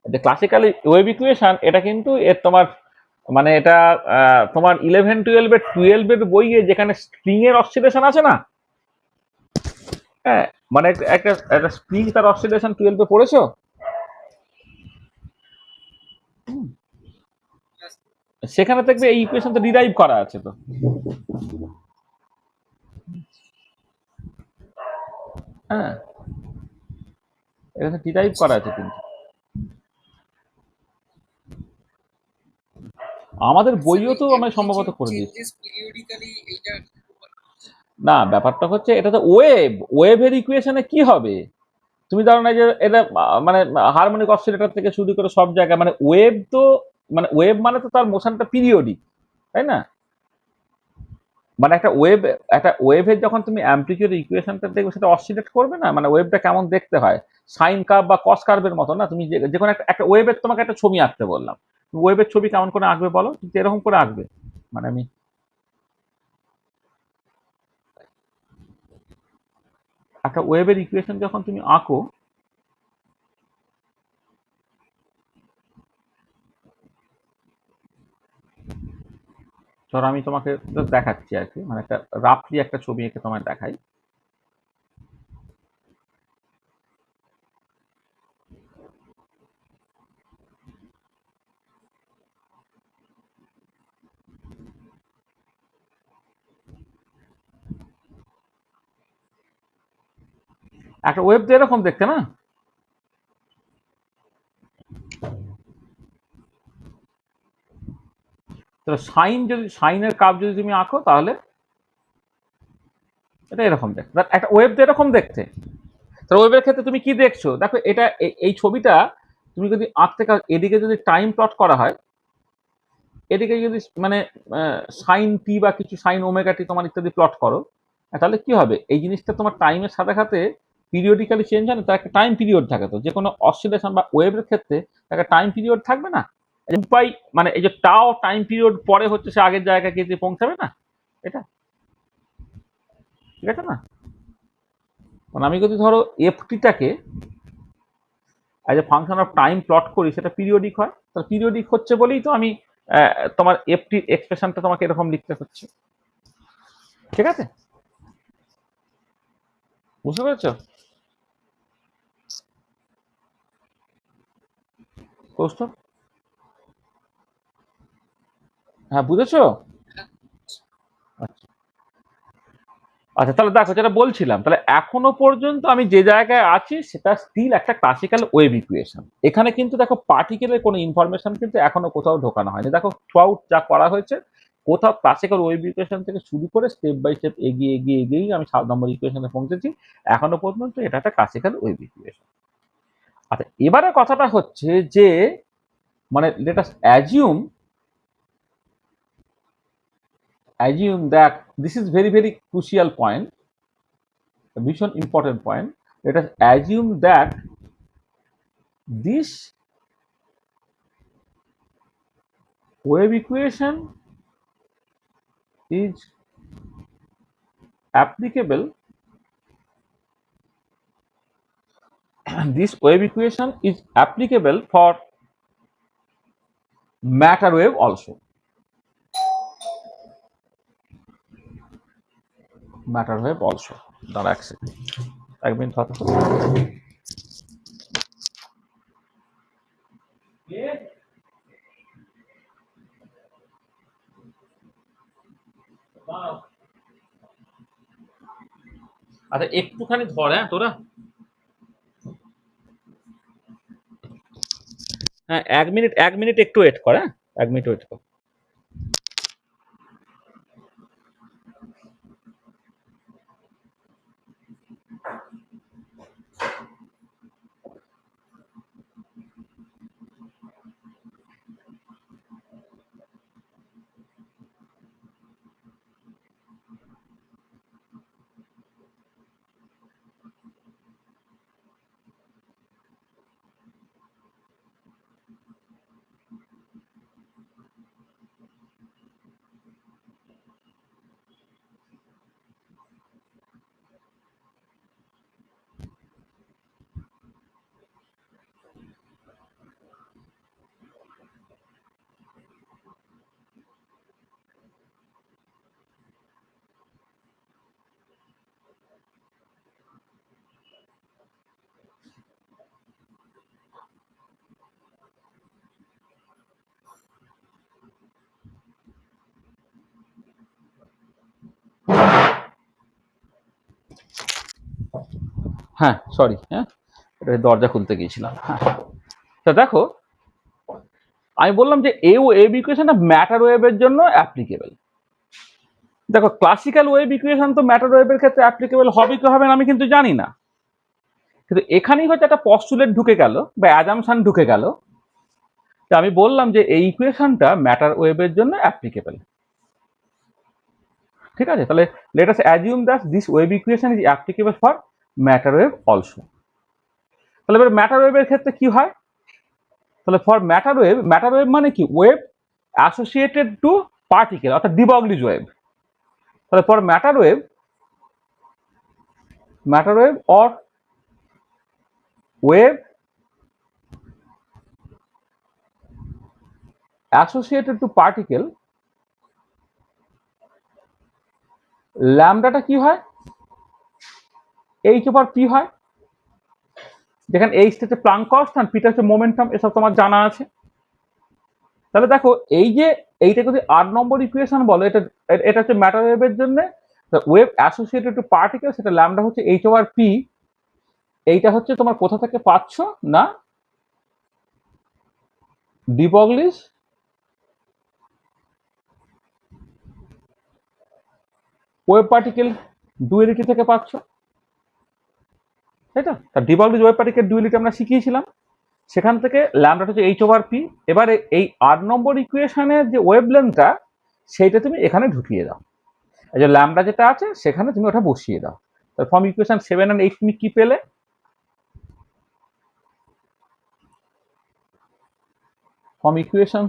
যে ক্লাসিক্যাল ওয়েভ ইকুয়েশন এটা কিন্তু এর তোমার মানে এটা তোমার 11-12-এর বইয়ে যেখানে স্ট্রিং এর অসিলেশন আছে না, হ্যাঁ মানে একটা একটা স্প্রিং তার অসিলেশন 12-এ পড়েছো? সেখানে দেখবে এই ইকুয়েশন তো ডিরাইভ করা আছে তো। হ্যাঁ এখানে ডিরাইভ করা আছে কিন্তু আমাদের বইও তো আমি সম্ভবত করে দিয়েছি। না ব্যাপারটা হচ্ছে এটা তো ওয়েভের ইকুয়েশনে কি হবে, তুমি ধরো না যে এটা মানে হারমোনিক অসিলেটর থেকে শুরু করে সব জায়গায় মানে ওয়েভ তো, মানে ওয়েভ মানে তো তার মোশনটা পিরিয়ডিক, তাই না? মানে একটা ওয়েভের যখন তুমি অ্যামপ্লিটিউড ইকুয়েশনটা দেখবে সেটা অসিলেট করবে না, মানে ওয়েভটা কেমন দেখতে হয়, সাইন কার্ভ বা কস কার্ভের মতো না। তুমি যে কোনো একটা ওয়েভের তোমাকে একটা ছবি আঁকতে বললাম, ওয়েভের ছবি কেমন করে আঁকবে বলো, কিন্তু এরকম করে আঁকবে। মানে আমি একটা ওয়েভের ইকুয়েশন যখন তুমি আঁকো, ধরো আমি তোমাকে দেখাচ্ছি আর কি, মানে একটা রাফলি একটা ছবি এঁকে তোমায় দেখাই। একটা ওয়েভ তো এরকম দেখতে না, তাহলে সাইনের কাপ যদি তুমি আঁকো তাহলে এটা এরকম দেখতে, একটা ওয়েভ তো এরকম দেখতে। তাহলে ওয়েভের ক্ষেত্রে তুমি কি দেখছো, দেখো এটা এই ছবিটা তুমি যদি আঁকতে এদিকে যদি টাইম প্লট করা হয়, এদিকে যদি মানে সাইন টি বা কিছু সাইন ওমেগা টি তোমার ইত্যাদি প্লট করো, তাহলে কি হবে, এই জিনিসটা তোমার টাইমের সাথে সাথে পিরিয়ডিক্যালি চেঞ্জ হয় না, তার একটা টাইম পিরিয়ড থাকে। তো যে কোনো অসিলেশন বা ওয়েভের ক্ষেত্রে একটা টাইম পিরিয়ড থাকবে না, উপায় মানে এই যে টাও টাইম পিরিয়ড পরে হচ্ছে সে আগের জায়গায় গিয়ে পৌঁছাবে না, এটা ঠিক আছে না। মানে আমি যদি ধরো এফটিটাকে as a function of time plot করি, সেটা পিরিয়ডিক হয়, তাহলে পিরিয়ডিক হচ্ছে বলেই তো আমি তোমার এফটি এক্সপ্রেশনটা তোমাকে এরকম লিখতে হচ্ছে, ঠিক আছে, বুঝতে পেরেছো কৌস্তব? হ্যাঁ বুঝেছো? আচ্ছা আচ্ছা, তাহলে দেখো যেটা বলছিলাম, তাহলে এখনো পর্যন্ত আমি যে জায়গায় আছি সেটা স্টিল একটা ক্লাসিক্যাল ওয়েভ ইকুয়েশন। এখানে কিন্তু দেখো পার্টিকেলের কোনো ইনফরমেশন কিন্তু এখনো কোথাও ঢোকানো হয়নি। দেখো থ্রু আউট যা করা হয়েছে, কোথাও ক্লাসিক্যাল ওয়েভ ইকুয়েশন থেকে শুরু করে স্টেপ বাই স্টেপ এগিয়ে এগিয়ে এগিয়েই আমি 7 নম্বর ইকুয়েশনে পৌঁছেছি। এখনো পর্যন্ত এটা একটা ক্লাসিক্যাল ওয়েভ ইকুয়েশন। আচ্ছা, এবারে কথাটা হচ্ছে যে মানে let us assume that this is very crucial point, a ভীষণ important point. Let us assume that this wave equation is applicable this wave equation is applicable for matter wave also, matter wave also. দাঁড়া এক minute ধর। আচ্ছা একটুখানি ধর, হ্যাঁ তোরা, হ্যাঁ 1 মিনিট একটু ওয়েট কর, হ্যাঁ 1 মিনিট ওয়েট কর। হ্যাঁ সরি, হ্যাঁ এটা দরজা খুলতে গিয়েছিলাম। হ্যাঁ, তো দেখো আমি বললাম যে এই ওয়েভ ইকুয়েশনটা ম্যাটার ওয়েভের জন্য অ্যাপ্লিকেবল। দেখো ক্লাসিক্যাল ওয়েভ ইকুয়েশন তো ম্যাটার ওয়েভের ক্ষেত্রে অ্যাপ্লিকেবল হবে কি হবে না আমি কিন্তু জানি না, কিন্তু এখানেই হচ্ছে একটা পস্টুলেট ঢুকে গেল বা অ্যাজামশন ঢুকে গেল, যে আমি বললাম যে এই ইকুয়েশনটা ম্যাটার ওয়েভের জন্য অ্যাপ্লিকেবল, ঠিক আছে। তাহলে let us assume that this wave equation is applicable for matter wave also. তাহলে এবার ম্যাটার ওয়েভের ক্ষেত্রে কি হয়, তাহলে ফর ম্যাটার ওয়েভ মানে কি, ওয়েভ অ্যাসোসিয়েটেড টু পার্টিকেল, অর্থাৎ ডি ব্রগলিজ ওয়েভ। তাহলে for matter wave or wave associated to particle, ল্যামডাটা কি হয়, এইচ ওভার পি হয়, যেখানে এইচটা হচ্ছে প্লাঙ্ক কনস্ট্যান্ট, পিটা হচ্ছে মোমেন্টাম, এসব তোমার জানা আছে। তাহলে দেখো এই যে এইটা যদি 8 নম্বর ইকুয়েশন বলো, এটা এটা হচ্ছে ম্যাটার ওয়েভের জন্য ওয়েভ অ্যাসোসিয়েটেড টু পার্টিকেল, সেটা ল্যামডা হচ্ছে এইচ ওভার পি এইটা হচ্ছে তোমার কোথা থেকে পাচ্ছ না ডি ব্রগলিস ওয়েভ পার্টিকেল ডুয়েলিটি থেকে পাচ্ছ, তাই তো? ডি ব্রগলিস ওয়েভ পার্টিকেল ডুয়েলিটি আমরা শিখিয়েছিলাম, সেখান থেকে ল্যামডাটা হচ্ছে এইচ ওভার পি। এবারে এই 8 নম্বর ইকুয়েশনের যে ওয়েভলেন্থটা সেইটা তুমি এখানে ঢুকিয়ে দাও, এই যে ল্যামডা যেটা আছে সেখানে তুমি ওটা বসিয়ে দাও। ফ্রম ইকুয়েশন 7 and 8 তুমি কি পেলে? ফ্রম ইকুয়েশন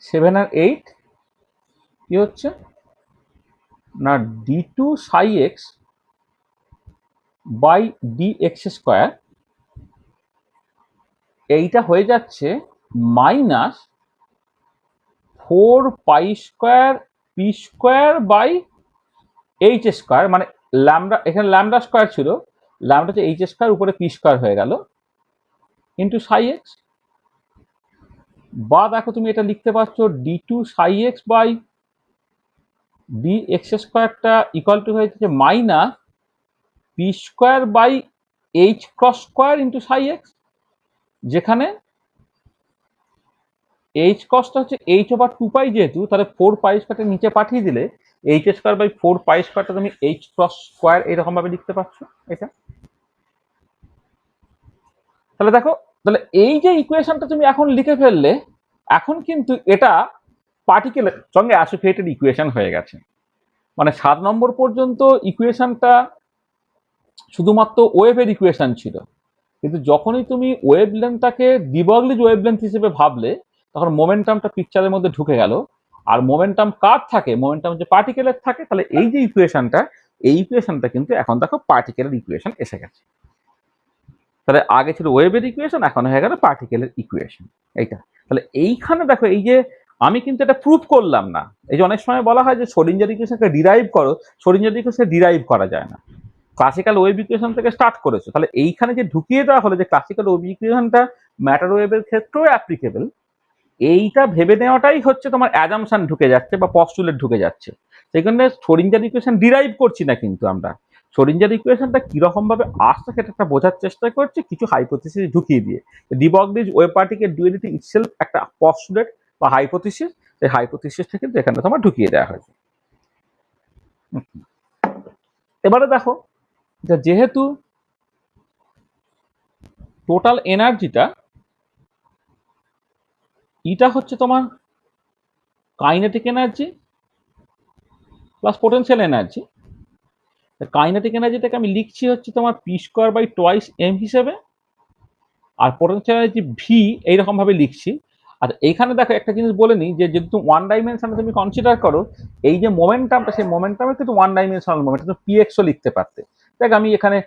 7 and 8 কি হচ্ছে না d2 psi x by dx square, এইটা হয়ে যাচ্ছে minus 4 pi square p square by h square, মানে ল্যামডা এখানে ল্যামডা স্কোয়ার ছিল, ল্যামডা হচ্ছে এইচ স্কোয়ার উপরে পি স্কোয়ার হয়ে গেল ইন্টু সাই এক্স। বা দেখো তুমি এটা লিখতে পারছো d2 psi x by dx স্কোয়ারটা ইকুয়াল টু হয়ে যাচ্ছে minus p square by h cross square into psi x, যেখানে এইচ কসটা হচ্ছে এইচ ওভার 2 পাই, যেহেতু তাহলে 4 পাই স্কোয়ারটা নিচে পাঠিয়ে দিলে এইচ স্কোয়ার বাই 4 পাই স্কোয়ারটা তুমি এইচ ক্রস স্কোয়ার এইরকম ভাবে লিখতে পারছো এটা। তাহলে দেখো, তাহলে এই যে ইকুয়েশনটা তুমি এখন লিখে ফেললে, এখন কিন্তু এটা পার্টিকেলের সঙ্গে অ্যাসোসিয়েটেড ইকুয়েশন হয়ে গেছে। মানে 7 নম্বর পর্যন্ত ইকুয়েশনটা শুধুমাত্র ওয়েভের ইকুয়েশন ছিল, কিন্তু যখনই তুমি ওয়েভ লেন্থটাকে ডি ব্রগলিজ ওয়েভ লেন্থ হিসেবে ভাবলে, তখন মোমেন্টামটা পিকচারের মধ্যে ঢুকে গেল। আর মোমেন্টাম কার থাকে? মোমেন্টাম যে পার্টিকেলের থাকে। তাহলে এই যে ইকুয়েশনটা, এই ইকুয়েশনটা কিন্তু এখন দেখো পার্টিকেলের ইকুয়েশন এসে গেছে। তাহলে আগে ছিল ওয়েভের ইকুয়েশন, এখন হয়ে গেল পার্টিকেলের ইকুয়েশন এইটা। তাহলে এইখানে দেখো, এই যে আমি কিন্তু এটা প্রুভ করলাম না। এই যে অনেক সময় বলা হয় যে শ্রোডিঞ্জার ইকুয়েশনকে ডিরাইভ করো, শ্রোডিঞ্জার ইকুয়েশনকে ডিরাইভ করা যায় না, ক্লাসিক্যাল ওয়েভ ইকুয়েশন থেকে স্টার্ট করেছো। তাহলে এইখানে যে ঢুকিয়ে দেওয়া হলো যে ক্লাসিক্যাল ওয়েভ ইকুয়েশনটা ম্যাটার ওয়েভের ক্ষেত্রেও অ্যাপ্লিকেবল, এইটা ভেবে নেওয়াটাই হচ্ছে তোমার অ্যাজাম্পশন ঢুকে যাচ্ছে বা পস্টুলেট ঢুকে যাচ্ছে। সেখানে শ্রোডিঞ্জার ইকুয়েশন ডিরাইভ করছি না, কিন্তু আমরা শ্রোডিঞ্জার ইকুয়েশনটা কিরকম ভাবে আসছে সেটা একটা বোঝার চেষ্টা করছি কিছু হাইপোথিসিস ঢুকিয়ে দিয়ে। De ব্রগলিজ wave particle duality itself একটা পস্টুলেট বা হাইপোথিসিস, সেই হাইপোথিসিসটা কিন্তু এখানে তোমার ঢুকিয়ে দেওয়া হয়েছে। এবারে দেখো, যেহেতু টোটাল এনার্জিটা এটা হচ্ছে তোমার kinetic energy plus potential energy, kinetic এনার্জিটাকে আমি লিখছি হচ্ছে তোমার p square by twice m হিসেবে, আর পোটেনশিয়াল এনার্জি ভি এইরকম ভাবে লিখছি। আর এইখানে দেখো একটা জিনিস বলে নিই, যে যেহেতু ওয়ান ডাইমেনশনে তুমি কনসিডার করো এই যে মোমেন্টামটা, সেই মোমেন্টামে কিন্তু ওয়ান ডাইমেনশনাল মোমেন্ট, তুমি পিএক্সও লিখতে পারতে। দেখ আমি এখানে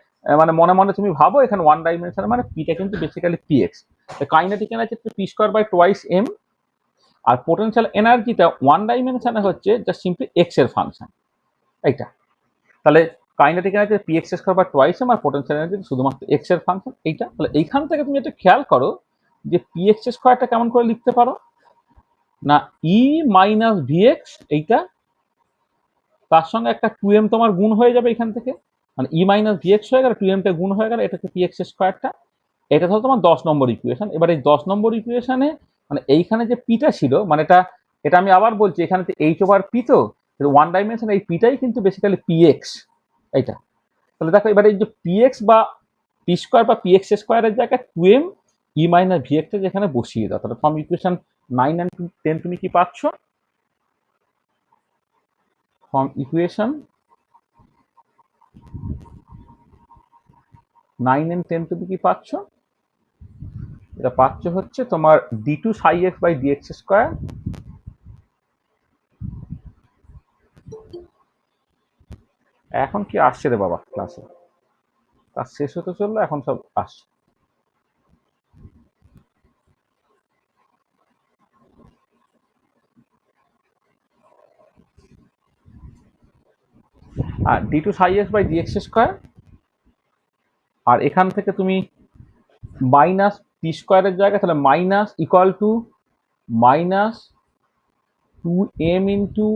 মানে মনে মনে তুমি ভাবো এখানে ওয়ান ডাইমেনশন মানে পিটা কিন্তু basically p x. Kinetic energy p square by twice m, আর পোটেনশিয়াল এনার্জিটা ওয়ান ডাইমেনশনে হচ্ছে জাস্ট সিম্পলি এক্স এর ফাংশন এইটা। তাহলে kinetic energy p x square বা টোয়াইস এম, আর পোটেনশিয়াল এনার্জি শুধুমাত্র এক্স এর ফাংশন এইটা। তাহলে এইখান থেকে তুমি এটা খেয়াল করো যে পি এক্স স্কোয়ারটা কেমন করে লিখতে পারো না ই মাইনাস ভি এক্স, এইটা তার সঙ্গে একটা টু এম তোমার গুণ হয়ে যাবে এখান থেকে, মানে ই মাইনাস ভি এক্স হয়ে গেল, টু এমটা গুণ হয়ে গেল, এটা হচ্ছে পি এক্স স্কোয়ারটা। এটা হলো তোমার 10 নম্বর ইকুয়েশন। এবার এই 10 নম্বর ইকুয়েশনে মানে এইখানে যে পিটা ছিল, মানে এটা এটা আমি আবার বলছি, এখানে তো এইচ ওভার পি, তো ওয়ান ডাইমেনশন এই পিটাই কিন্তু বেসিক্যালি পি এক্স এইটা। তাহলে দেখো এবার এই যে পি এক্স বা পি স্কোয়ার বা পি এক্স স্কোয়ারের জায়গায় two m e minus v এক্সটা যেখানে বসিয়ে দাও, তাহলে ফ্রম ইকুয়েশন 9 and 10 তুমি কি পাচ্ছ? ফ্রম ইকুয়েশন 9 and 10 তুমি কি পাচ্ছ? এটা পাচ্ছ হচ্ছে তোমার d two psi x by d x square. এখন কি আসছে রে বাবা ক্লাসে? ক্লাস শেষ হতে চললো, এখন সব আসছে। আর d two psi x by d x square, আর এখান থেকে তুমি মাইনাস পি স্কোয়ারের জায়গায় তাহলে minus equal to minus two m into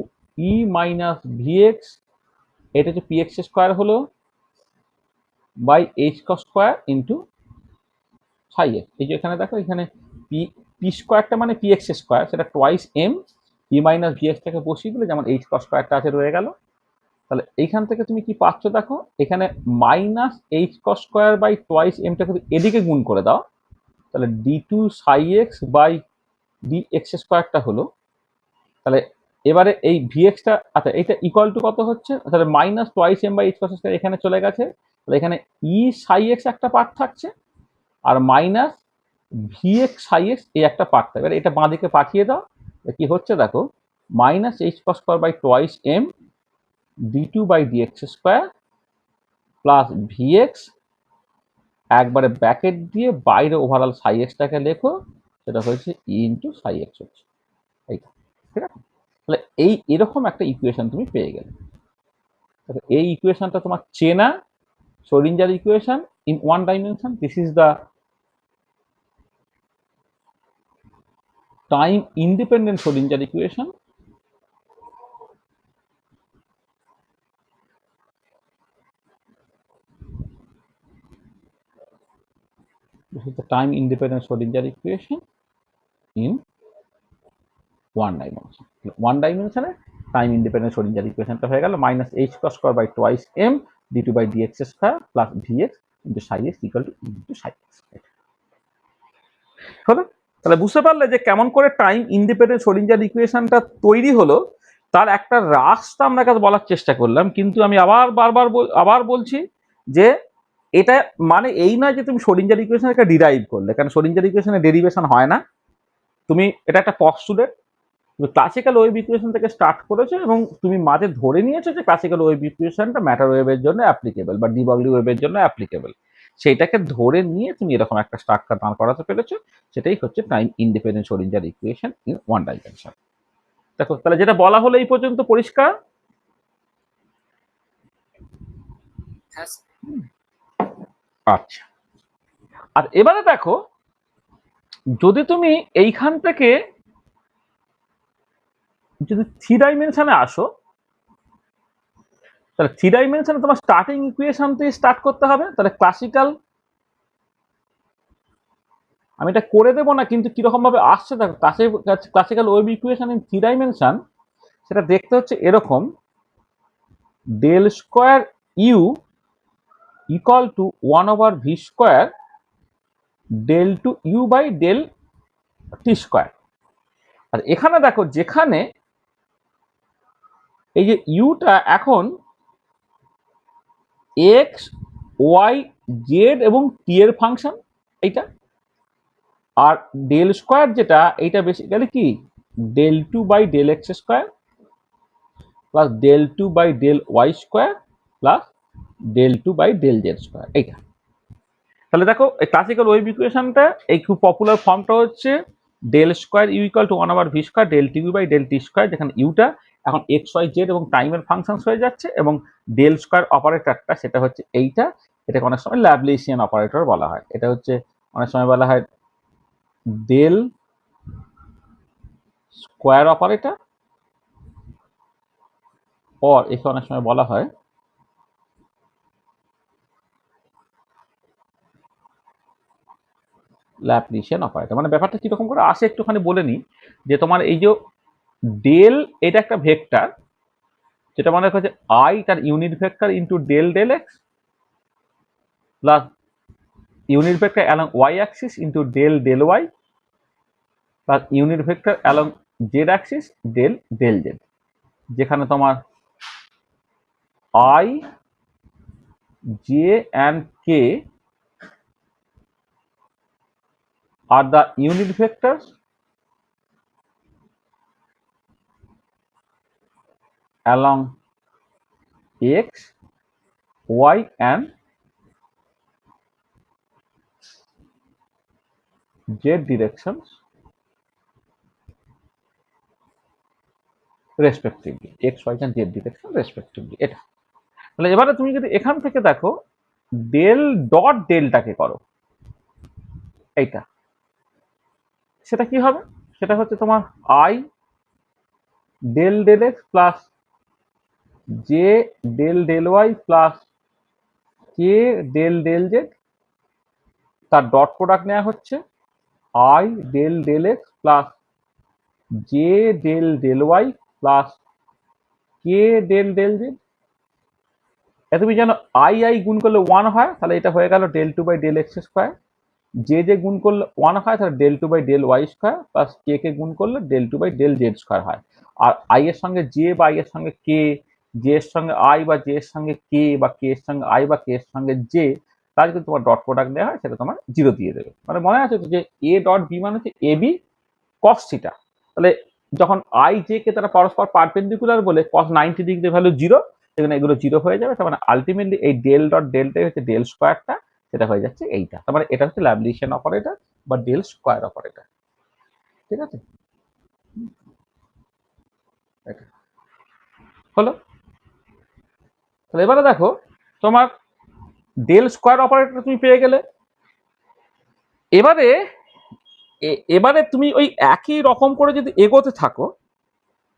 e minus v x, এটা হচ্ছে পি এক্স স্কোয়ার হলো, by h cross square into psi x. এই যে এখানে দেখো, এখানে পি পি স্কোয়ারটা মানে পি এক্স স্কোয়ার, সেটা twice m p minus v এক্সটাকে বসিয়ে দিলে যেমন এইচ কস স্কোয়ারটা আছে রয়ে গেল। তাহলে এইখান থেকে তুমি কি পাচ্ছ দেখো, এখানে minus h cross square by twice এমটাকে এদিকে গুণ করে দাও, তাহলে d two psi x by d x স্কোয়ারটা হলো। তাহলে এবারে এই ভিএক্সটা, আচ্ছা এইটা ইকুয়াল টু কত হচ্ছে, তাহলে minus twice m by h cross square এখানে চলে গেছে, তাহলে এখানে ই সাই এক্স একটা পার্ট থাকছে আর মাইনাস ভিএক্স সাই এক্স এই একটা পার্ট থাকবে। এটা বাঁদিকে পাঠিয়ে দাও, কি হচ্ছে দেখো, minus h cross square by twice m d two by d x square plus v x, একবারে ব্র্যাকেট দিয়ে বাইরে ওভারঅল সাই এক্সটাকে লেখো, সেটা হয়েছে ই ইন্টু সাই এক্স হচ্ছে এইটা। ঠিক আছে, তাহলে এই এরকম একটা ইকুয়েশন তুমি পেয়ে গেলে। এই ইকুয়েশনটা তোমার চেনা Schrodinger equation in one dimension. This is the time independent Schrodinger equation. This is the time independent Schrodinger equation in one dimension. One dimension time independent Schrodinger equation টা হয়ে গেল minus h cos square by twice m d2 by dx square plus vx into psi x equal to e into psi x. হলো? তাহলে বুঝতে পারলে যে কেমন করে টাইম ইন্ডিপেন্ডেন্ট Schrodinger ইকুয়েশনটা তৈরি হলো, তার একটা রাস্তা আমরা কাছে বলার চেষ্টা করলাম। কিন্তু আমি আবার বলছি যে এটা মানে এই নয় যে তুমি Schrodinger ইকুয়েশন একটা ডিরাইভ করলে, কারণ Schrodinger ইকুয়েশনে ডেরিভেশন হয় না। তুমি এটা একটা পস্টুলেট, তুমি ক্লাসিক্যাল ওয়েভ ইকুয়েশন থেকে স্টার্ট করেছো এবং তুমি মাঝে ধরে নিয়েছো যে ক্লাসিক্যাল ওয়েভ ইকুয়েশনটা ম্যাটার ওয়েভের জন্য অ্যাপ্লিকেবল বা ডি ব্রগলি ওয়েভের জন্য অ্যাপ্লিকেবল। সেইটাকে ধরে নিয়ে তুমি এরকম একটা স্ট্রাকচার দাঁড় করাতে পেরেছো, সেটাই হচ্ছে time independent Schrodinger equation in one dimension. দেখো, তাহলে যেটা বলা হলো এই পর্যন্ত পরিষ্কার? আচ্ছা, আর এবারে দেখো, যদি তুমি এইখান থেকে যদি থ্রি ডাইমেনশনে আসো, তাহলে থ্রি ডাইমেনশনে তোমার স্টার্টিং ইকুয়েশন থেকে স্টার্ট করতে হবে। তাহলে ক্লাসিক্যাল, আমি এটা করে দেবো না, কিন্তু কিরকম ভাবে আসছে দেখো, classical wave equation in three dimension সেটা দেখতে হচ্ছে এরকম, del square u equal to 1/v square del two u by del t square. আর এখানে দেখো, যেখানে এই যে ইউটা এখন এক্স ওয়াই জেড এবং টি এর ফাংশন এইটা, আর ডেল স্কোয়ার যেটা এইটা বেসিক্যালি কি del two by del x square plus del two by del y square plus del two by del z square এইটা। তাহলে দেখো, এই ক্লাসিক্যাল ওয়েভ ইকুয়েশনটা এই খুব পপুলার ফর্মটা হচ্ছে del square u equal to 1/v square del t by del t square, যেখানে ইউটা এখন এক্স ওয়াই জেড এবং টাইমের ফাংশন হয়ে যাচ্ছে, এবং ডেল স্কোয়ার অপারেটরটা সেটা হচ্ছে এইটা, এটাকে অনেক সময় ল্যাবলেসিয়ান অপারেটর বলা হয়। এটা হচ্ছে অনেক সময় বলা হয় ডেল স্কোয়ার অপারেটর, পর একে অনেক সময় বলা হয় ল্যাপ্লিশিয়ান অপারেটর। মানে ব্যাপারটা কিরকম করে আসে একটুখানি বলে নিই, যে তোমার এই যে ডেল এটা একটা ভেক্টর, যেটা মনে হচ্ছে আই তার unit vector into del del x plus unit vector along y axis into del del y plus unit vector along z axis del del z, যেখানে তোমার i j and k are the unit vectors along x, y and z directions respectively, x, y and z direction respectively। এটা তাহলে এবারে তুমি যদি এখান থেকে দেখো ডেল ডট ডেলটাকে করো এইটা, সেটা কি হবে, সেটা হচ্ছে তোমার i del del x plus j del del y plus k del del z, তার ডট প্রোডাক্ট নেওয়া হচ্ছে i del del x plus j del del y plus k del del z. তুমি জানো আই আই গুণ করলে 1 হয়, তাহলে এটা হয়ে গেল del two by del x square. J যে গুণ করলে 1 হয়, তাহলে del two by del y square plus k k গুণ করলে del two by del z square হয়। আর আই এর সঙ্গে জে বা আই এর সঙ্গে কে, জে এর সঙ্গে আই বা জে এর সঙ্গে কে, বা কে এর সঙ্গে আই বা কে এর সঙ্গে জে, তার যদি তোমার ডট প্রোডাক্ট দেওয়া হয় সেটা তোমার 0 দিয়ে দেবে। মানে মনে আছে তো যে এ ডট বি মানে হচ্ছে এ বি কস থিটা। তাহলে যখন আই জে কে তারা পরস্পর পারপেন্ডিকুলার বলে কস 90 ডিগ্রি ভ্যালু 0, সেখানে এগুলো 0 হয়ে যাবে। তার মানে আলটিমেটলি এই ডেল ডট ডেলটাই হচ্ছে ডেল স্কোয়ারটা, সেটা হয়ে যাচ্ছে এইটা। তার মানে এটা হচ্ছে ল্যাবলিশিয়ান অপারেটর বা ডেল স্কোয়ার অপারেটর। ঠিক আছে, হলো। তাহলে এবারে দেখো তোমার ডেল স্কোয়ার অপারেটর তুমি পেয়ে গেলে। এবারে এবারে তুমি ওই একই রকম করে যদি এগোতে থাকো,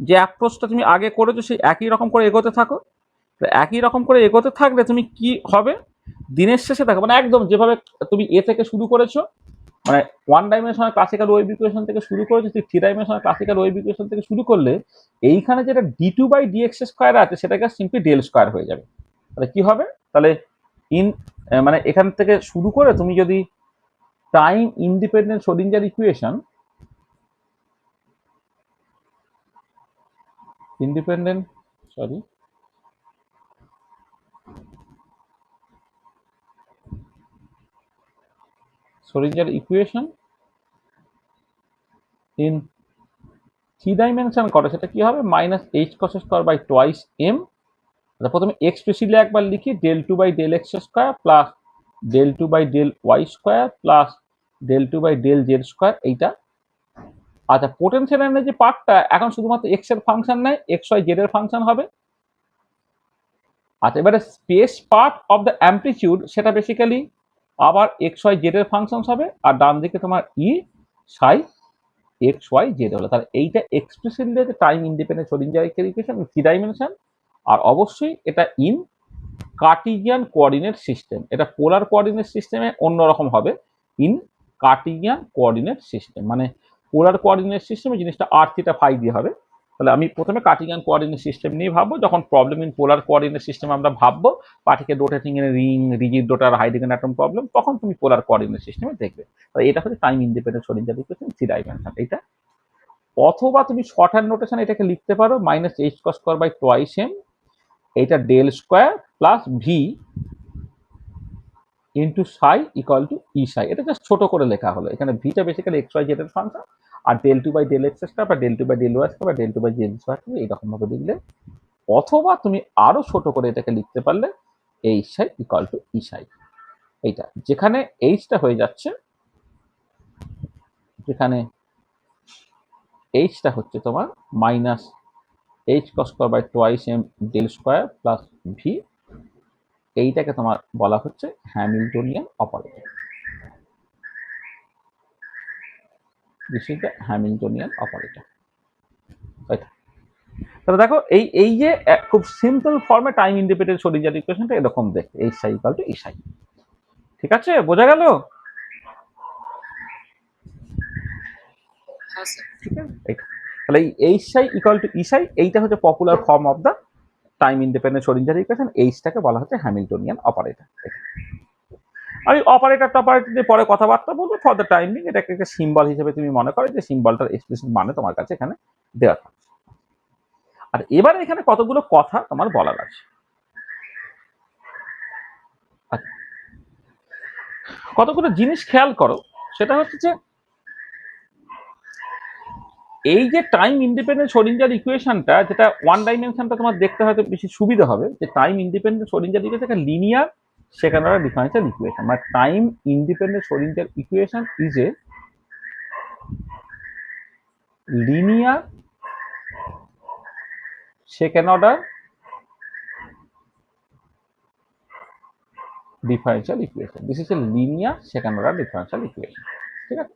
যে অ্যাপ্রোচটা তুমি আগে করেছো সেই একই রকম করে এগোতে থাকো, একই রকম করে এগোতে থাকলে তুমি কি হবে দিনের শেষে দেখো, মানে একদম যেভাবে তুমি এ থেকে শুরু করেছো, মানে 1 ডাইমেনশনাল ক্লাসিক্যাল ওয়েভ ইকুয়েশন থেকে শুরু করেছো, তুই 3 ডাইমেনশনাল ক্লাসিক্যাল ওয়েভ ইকুয়েশন থেকে শুরু করলে এইখানে যেটা d2 বাই dx স্কোয়ার আছে সেটাকে সিম্পলি ডেল স্কোয়ার হয়ে যাবে। তাহলে কি হবে, তাহলে ইন মানে এখান থেকে শুরু করে তুমি যদি time independent Schrodinger equation, independent sorry Schrodinger equation in 3 dimension করে, সেটা কি হবে minus h cross square by twice m. প্রথমে এক্সপ্রেসিভলি একবার লিখি del two by del x square plus del two by del y square plus del two by del z square এইটা। আচ্ছা, potential energy পার্টটা এখন শুধুমাত্র এক্স এর function নয়, এক্স ওয়াই জেড এর ফাংশন হবে। আচ্ছা, এবারে space part of the amplitude সেটা বেসিক্যালি আবার এক্স ওয়াই জেড এর ফাংশন হবে, আর ডান দিকে তোমার ই সাই এক্স ওয়াই জেড হলো। তাহলে এইটা expressively time independent Schrodinger equation 3 dimension, আর অবশ্যই এটা ইন কার্টিজিয়ান কোঅর্ডিনেট সিস্টেম। এটা পোলার কোঅর্ডিনেট সিস্টেমে অন্যরকম হবে, ইন কার্টিজিয়ান কোঅর্ডিনেট সিস্টেম। মানে পোলার কোঅর্ডিনেট সিস্টেমে জিনিসটা আর থিটা ফাই দিয়ে হবে। তাহলে আমি প্রথমে কার্টিজিয়ান কোঅর্ডিনেট সিস্টেম নিয়ে ভাববো, যখন problem in polar coordinate system আমরা ভাববো পার্টিকেল রোটেটিং এর ring, rigid rotor, hydrogen atom problem, তখন তুমি পোলার কোঅর্ডিনেট সিস্টেমে দেখবে। তাহলে এটা হচ্ছে time independent Schrodinger equation 3 dimension এইটা। অথবা তুমি শর্ট হ্যান্ড নোটেশন এটাকে লিখতে পারো minus h cross square by twice m, এইটা del square plus v into psi equal to e psi. এটা জাস্ট ছোট করে লেখা হলো, এখানে ভিটা বেসিক্যালি এক্স ওয়াই জেড এর ফাংশন, আর del two by del x square বা del two by del y square বা del two by z square এইরকম ভাবে লিখলে। অথবা তুমি আরো ছোট করে এটাকে লিখতে পারলে H Sai equal to e psi. এইটা যেখানে এইচটা হয়ে যাচ্ছে, যেখানে এইচটা হচ্ছে তোমার minus h cross square by twice m del square plus v, এইটাকে তোমার বলা হচ্ছে Hamiltonian operator. This is the Hamiltonian operator. তাহলে দেখো এই যে খুব সিম্পল ফর্মে টাইম ইন্ডিপেন্ডেন্ট শ্রোডিঞ্জার ইকুয়েশনটা এরকম দেখতে, H Sai equal to e সাই। ঠিক আছে, বোঝা গেল? ঠিক আছে, এইটা তাহলে এই H Sai equal to e psi, এইটা হচ্ছে popular form of the time independent Schrodinger equation. এইচটাকে বলা হচ্ছে হ্যামিল্টনিয়ান অপারেটর। আমি অপারেটর টপারেটর নিয়ে পরে কথাবার্তা বলবো। ফর দ্য টাইমিং এটাকে একটা সিম্বল হিসেবে তুমি মনে করো, যে সিম্বলটার এক্সপ্রেসিভ মানে তোমার কাছে এখানে দেওয়া থাকছে। আর এবারে এখানে কতগুলো কথা তোমার বলার আছে। আচ্ছা, কতগুলো জিনিস খেয়াল করো, সেটা হচ্ছে যে এই যে টাইম ইন্ডিপেন্ডেন্ট শ্রোডিঞ্জার ইকুয়েশনটা, যেটা 1 ডাইমেনশনটা তোমার দেখতে হয়তো বেশি সুবিধা হবে, যে টাইম ইন্ডিপেন্ডেন্ট শ্রোডিঞ্জার ইকুয়েশন একটা linear second order differential equation. মানে time independent Schrodinger equation is a linear second order differential equation. This is a linear second order differential equation. ঠিক আছে,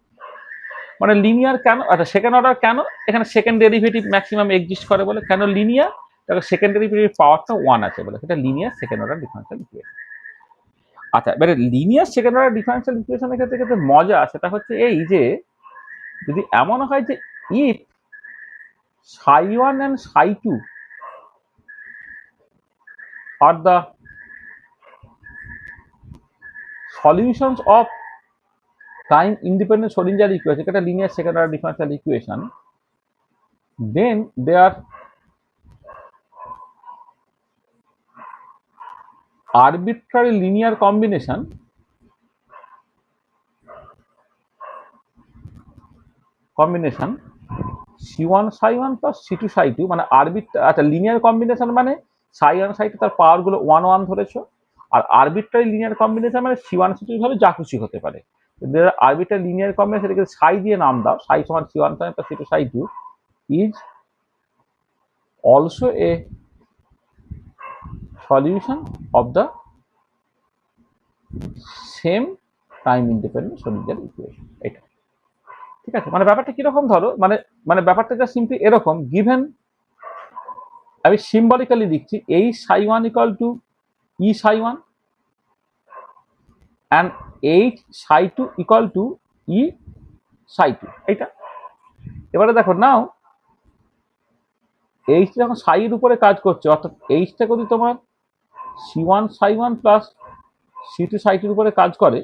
মানে লিনিয়ার কেন, আচ্ছা সেকেন্ড অর্ডার কেন, এখানে second derivative maximum exist করে বলে। কেন লিনিয়ার, তাহলে সেকেন্ড ডেরিভেটিভ পাওয়ারটা 1 আছে বলে, সেটা linear second order differential equation. আচ্ছা, এবারে লিনিয়ার সেকেন্ড অর্ডার ডিফারেনশিয়াল ইকুয়েশনের ক্ষেত্রে মজা সেটা হচ্ছে এই যে যদি এমন হয় যে if psi1 and psi2 are the solutions of time independent Schrodinger equation, এটা linear second order differential equation, then they are arbitrary linear combination C1 psi1 plus C2 psi2, মানে আচ্ছা লিনিয়ার কম্বিনেশন মানে psi1 psi2 তার পাওয়ার গুলো 1 1 ধরেছো, আর arbitrary linear combination মানে C1 C2 ভাবে যা খুশি হতে পারে। আরবিট্রারি লিনিয়ার কম্বিনেশন এটাকে সাই দিয়ে নাম দাও, সাই সমান C1 psi1 plus C2 psi2 is also a solution of the same time independent Schrodinger equation। এটা ঠিক আছে, মানে ব্যাপারটা কিরকম ধরো, মানে মানে ব্যাপারটা যা সিম্পলি এরকম, গিভেন আমি সিম্বলিক্যালি লিখছি H psi one equal to e Sai one and H psi two equal to e Sai two. এইটা এবারে দেখো নাও এইচ যখন সাই এর উপরে কাজ করছে, অর্থাৎ এইচটা যদি তোমার c one psi one plus c two psi টুর উপরে কাজ করে,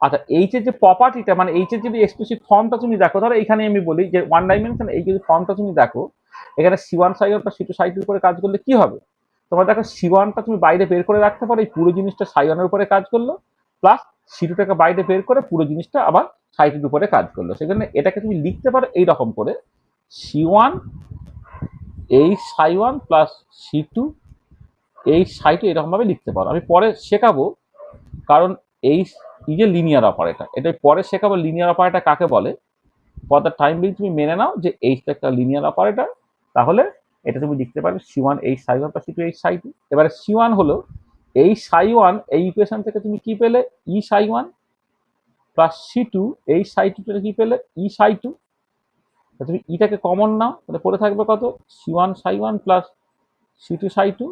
আচ্ছা এইচের যে প্রপার্টিটা মানে এইচের যদি এক্সপ্লিসিট ফর্মটা তুমি দেখো, ধরো এখানে আমি বলি যে ওয়ান ডাইমেনশন, এই যদি ফর্মটা তুমি দেখো এখানে c one psi one plus c two psi টুর উপরে কাজ করলে কি হবে, তোমার দেখো সি ওয়ানটা তুমি বাইরে বের করে রাখতে পারো, এই পুরো জিনিসটা সাই ওয়ানের উপরে কাজ করলো, প্লাস সি টুটাকে বাইরে বের করে পুরো জিনিসটা আবার সাই টুর উপরে কাজ করলো। সেখানে এটাকে তুমি লিখতে পারো এইরকম করে c one h psi one plus c two h psi two, এরকম ভাবে লিখতে পারো। আমি পরে শেখাবো, কারণ এই যে লিনিয়ার অপারেটর, এটা পরে শেখাবো লিনিয়ার অপারেটর কাকে বলে। ফর দ্য টাইম বিং তুমি মেনে নাও যে এইচটা একটা লিনিয়ার অপারেটর, তাহলে এটা তুমি লিখতে পারবে c one h psi one plus c two h psi two. এবারে সি ওয়ান হলো এই সাই ওয়ান, এই ইকুয়েশন থেকে তুমি কি পেলে ই সাই ওয়ান, প্লাস সি টু এই সাই টু থেকে কি পেলে ই সাই টু। তুমি ইটাকে কমন নাও, তাহলে পড়ে থাকবে কত c one psi one plus c two psi two,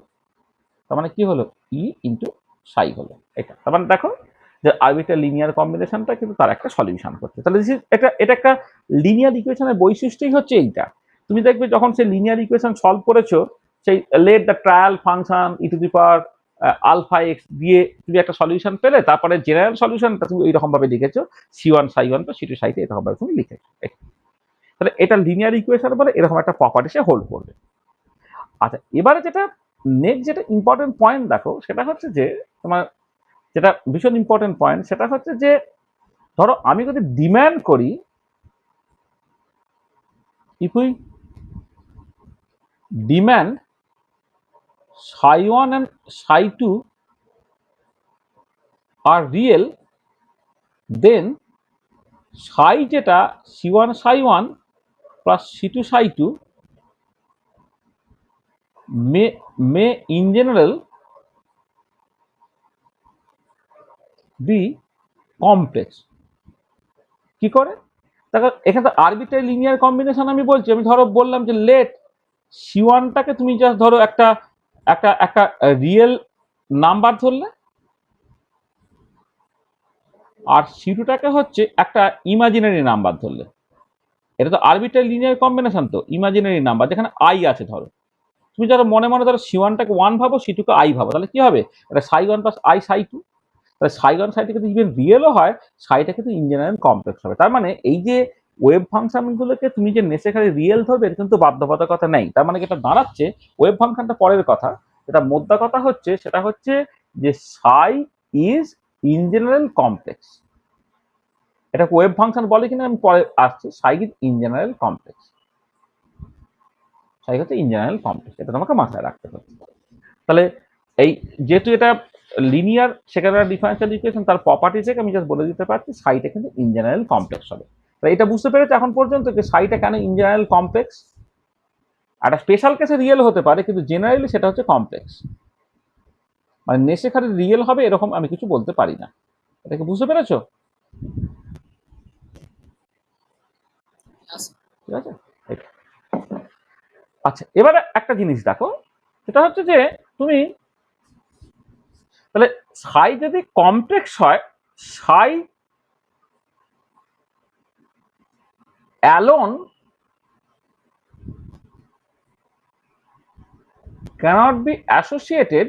তার মানে কি হলো ই ইন্টু সাই হলো। এটা তার মানে দেখো যে আরবিটার লিনিয়ার কম্বিনেশনটা কিন্তু তার একটা সলিউশন করছে। তাহলে এটা এটা একটা লিনিয়ার ইকুয়েশনের বৈশিষ্ট্যই হচ্ছে এইটা। তুমি দেখবে যখন সেই লিনিয়ার ইকুয়েশন সলভ করেছো, সেই let the trial function e to the power alpha x দিয়ে তুমি একটা সলিউশন পেলে, তারপরে জেনারেল সলিউশনটা তুমি এইরকম ভাবে লিখেছো c one psi one plus c two psi two, এরকম ভাবে তুমি লিখেছো। তাহলে এটা লিনিয়ার ইকুয়েশন বলে, এরকম একটা প্রপার্টি সে হোল্ড করবে। আচ্ছা এবারে যেটা নেক্সট যেটা ইম্পর্টেন্ট পয়েন্ট দেখো, সেটা হচ্ছে যে তোমার যেটা ভীষণ ইম্পর্টেন্ট পয়েন্ট, সেটা হচ্ছে যে ধরো আমি যদি ডিম্যান্ড করি if we demand psi 1 and psi 2 are real, then psi যেটা c1 psi 1 plus c2 psi 2 may in general be complex। কি করে দেখো, এখানে আরবিট্রারি লিনিয়ার কম্বিনেশন আমি বলছি, আমি ধরো বললাম যে লেট সি ওয়ানটাকে তুমি জাস্ট ধরো একটা একটা একটা রিয়েল নাম্বার ধরলে, আর সি টুটাকে হচ্ছে একটা ইমাজিনারি নাম্বার ধরলে। এটা তো আরবিট্রারি লিনিয়ার কম্বিনেশন, তো ইমাজিনারি নাম্বার যেখানে আই আছে ধরো, তুমি যারা মনে মনে ধরো সি ওয়ানটাকে ওয়ান ভাবো সি টুকে আই ভাবো, তাহলে কি হবে এটা সাই one plus I Sai two. তাহলে সাই ওয়ান সাইটা কিন্তু ইভেন রিয়েলও হয়, সাইটা কিন্তু ইন জেনারেল কমপ্লেক্স হবে। তার মানে এই যে ওয়েভ ফাংশনগুলোকে তুমি যে নেসেসারি রিয়েল ধরবে এটা কিন্তু বাধ্যবাধকতা নেই। তার মানে এটা দাঁড়াচ্ছে ওয়েভ ফাংশনটা পরের কথা, যেটা মোদ্দা কথা হচ্ছে সেটা হচ্ছে যে সাই ইজ ইন জেনারেল কমপ্লেক্স। এটা ওয়েভ ফাংশন বলে কিনা আমি পরে আসছি। সাই ইজ ইন জেনারেল কমপ্লেক্স, সাই হচ্ছে ইন জেনারেল কমপ্লেক্স, এটা তোমাকে মাথায় রাখতে হবে। তাহলে এই যেহেতু এটা linear second order differential equation, তার প্রপার্টি থেকে আমি জাস্ট বলে দিতে পারছি সাইটা কিন্তু ইন জেনারেল কমপ্লেক্স হবে। তাই এটা বুঝতে পেরেছে এখন পর্যন্ত যে সাইটা কেন ইন জেনারেল কমপ্লেক্স। একটা স্পেশাল কেসে রিয়েল হতে পারে, কিন্তু জেনারেলি সেটা হচ্ছে কমপ্লেক্স, মানে নেসেসারি রিয়েল হবে এরকম আমি কিছু বলতে পারি না। এটাকে বুঝতে পেরেছো? ঠিক আছে। আচ্ছা এবারে একটা জিনিস দেখো, সেটা হচ্ছে যে তুমি তাহলে সাই যদি কমপ্লেক্স হয়, সাই alone cannot be associated